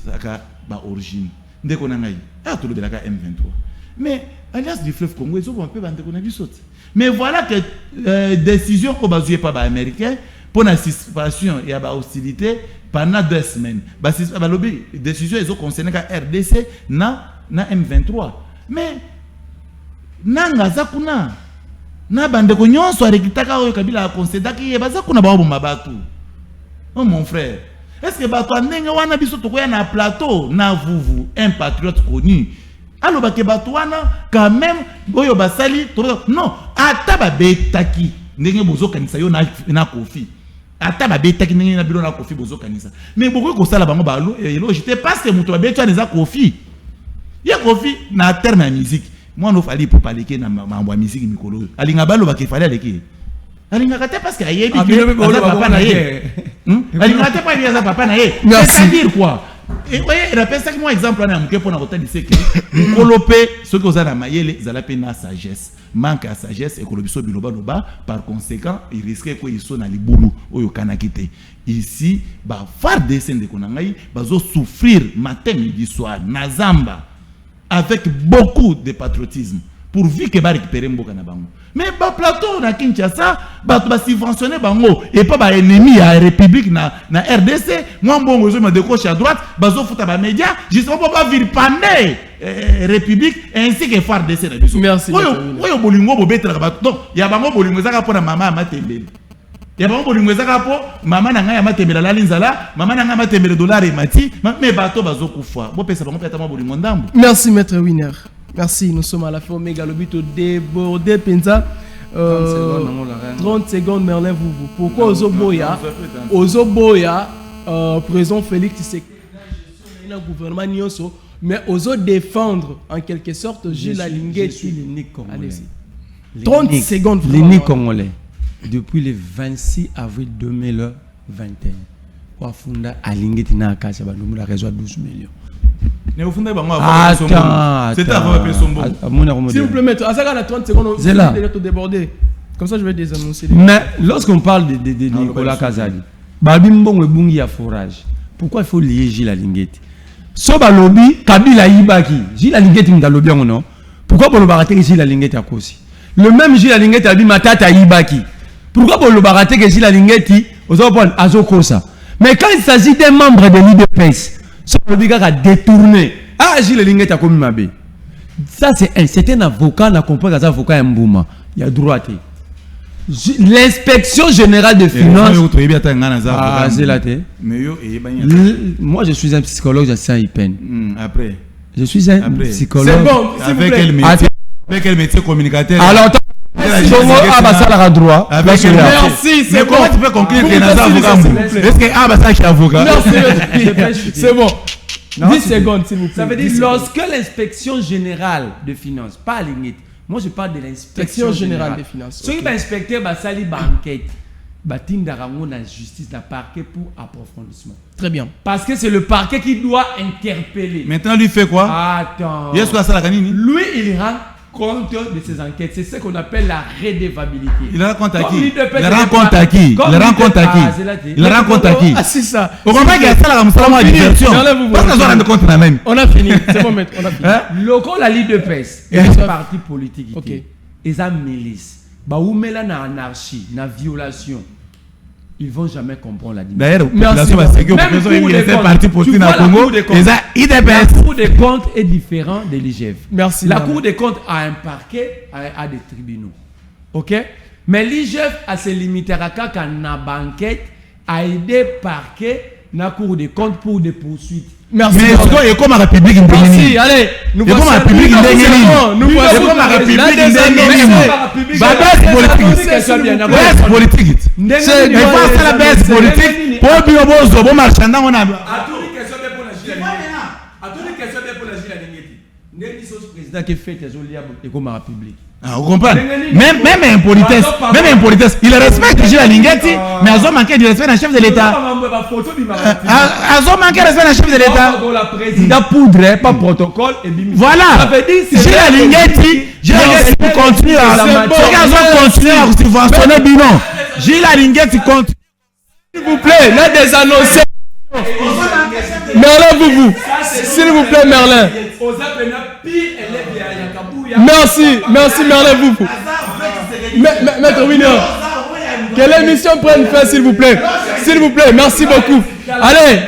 la origine. Dès qu'on a eu, M23. Mais alliance du fleuve Congo, ils ont un peu de mais voilà que décision au bas pas américain pour la suspension et la hostilité pendant 2 semaines. Décision ils ont concerné la RDC na M23. Mais nanga zakuna na bande ko nyonso rekitaka oyo kabila concédaki baza kuna ba bomba batu. Oh mon frère. Est-ce que bato ndenge wana biso tokoya na plateau na vuvu un patriote connu alors que bato wana quand même oyo basali non ata ba betaki ndenge bozo kanisa yo na kofi ata ba betaki ndenge na bilo na kofi bozo kanisa mais beaucoup ko sala bango ba logité parce que muto ba betwa neza kofi ya kofi na terme ya musique moi no fali pour parler que na mambo musique mikolo alinga balo ba ke fali aleki alinga kate parce que ayebi que papa na ye c'est-à-dire quoi? Et voyez, rappelle ça que moi exemple on a montré pour notre lycée que kolopé ce que vous avez mayele zalape na sagesse manque à sagesse et kolobiso biloba loba par conséquent il risquait que ils sont na libulu oyo kanakite ici ba phare descend de konangai bazo souffrir matin midi soir na zamba avec beaucoup de patriotisme pour vivre que ba récupérer mboka na bango. Mais ba plateau na Kinshasa ba subventionner bango et pas ba ennemi à République na RDC moi bongo je me décoche à droite bazo futa ba média justement pour pas vivre pandé République ainsi que phare DC na biso. Merci. Oyo bolingo bo betra ba donc ya bango bolingo zaka pour mama matembele. Ya bango bolingo zaka po mama na nga ya matembele la linzala mama na nga matembele dollar et mati mais bato bazo kufa. Bo pesa bango peta bolingo ndambo. Merci maître Winner. Merci, nous sommes à la fin. Omega Lobito débordé Penza. 30 secondes, Merlin, vous. Pourquoi Ozoboya, président Félix Tshisekedi, le gouvernement Nyonso, mais Ozo défendre en quelque sorte Gilles Alingé. Je suis l'unique Congolais. 30 secondes. L'unique Congolais. Depuis le 26 avril 2021, Wafunda Alingé Tina Akasha Bandoumou la réseau à 12 millions. Attends. S'il vous plaît, maître, à ça, à 30 secondes, on va déborder. Comme ça, je vais désannoncer. Mais lorsqu'on parle de Nicolas Kazali, Babimbo Bungi a forage. Pourquoi il faut lier Gilles Alingeti? Soba lobby, Kabila Ibaki. Gilles Alingeti m'a lobby ou non? Pourquoi pour le barater Gilles Alingeti a Kosi? Le même Gilles Alingeti a dit Matata Ibaki. Pourquoi pour le barater Gilles Alingeti aux autres Azo Kosa? Mais quand il s'agit d'un membre de l'IDPS, le gars a détourné. Ah, Gilles Alingeti a commis ma bé. Ça, c'est un avocat, on a compris qu'un avocat est Mbouma. Il y a droit. L'inspection générale des finances. Ah, c'est là. Moi, je suis un psychologue, je sais peine. Après. Je suis un psychologue. C'est bon, avec quel métier communicateur? Alors, ça droit. Merci, c'est bon. Comment tu peux conclure que Naza avocat? Est-ce que Abassa est avocat? C'est bon. 10 secondes, s'il vous plaît. Ça veut dire lorsque l'inspection générale des finances, pas à limite. Moi, je parle de l'inspection générale des finances. Ceux qui inspecteur, ça li banquette. Batindarango la justice, la parquet pour approfondissement. Très bien. Parce que c'est le parquet qui doit interpeller. Maintenant, lui fait quoi? Attends. Lui, il rend compte de ses enquêtes. C'est ce qu'on appelle la redevabilité. Il rend compte à qui? Il rend compte à qui? Il rend compte à qui? Ah, c'est ça. On comprend qu'il y a ça là, on a diversion. Parce qu'on se rend compte la même. On a fini. C'est bon, maître. On a fini. Local, la Ligue de pèse. Et un parti politique. Ok. Et ça milice. Bah, où met là dans anarchie, dans violation. Ils vont jamais comprendre la dimension. D'ailleurs, la parti politique dans le Congo, la Cour des comptes est différente de l'IGF. Merci. La Cour des comptes a un parquet, a des tribunaux. Ok? Mais l'IGF a se limité à une banquette, a aidé parquet, la Cour des comptes pour des poursuites. Merci. Mais est-ce comme la République indépendante? Merci, allez. Nous voici la République indépendante. Nous voici comme la République indépendante. Baisse politique. C'est la baisse politique. Pour bien bozo, bon marchand, on a. À toutes les questions de pour la Gilles. À toutes les questions de pour la Gilles Ningeti. N'est-ce pas le président qui fait des olias comme la République? Ah, vous comprenez? Même impolitesse, il respecte Gilles Ningeti, mais ils ont manqué de respect dans le chef de l'État. Ils ont manqué de respect dans le chef de l'État. Le président poudre, pas protocole. Voilà. Gilles Ningeti continue à subventionner Binon. Gilles Ningeti continue. S'il vous plaît, là des annoncés. Merlin Boubou. S'il vous plaît, Merlin. Merci Merlin Boubou. Maître Winner. Que l'émission prenne fin, s'il vous plaît. S'il vous plaît, merci beaucoup. Allez.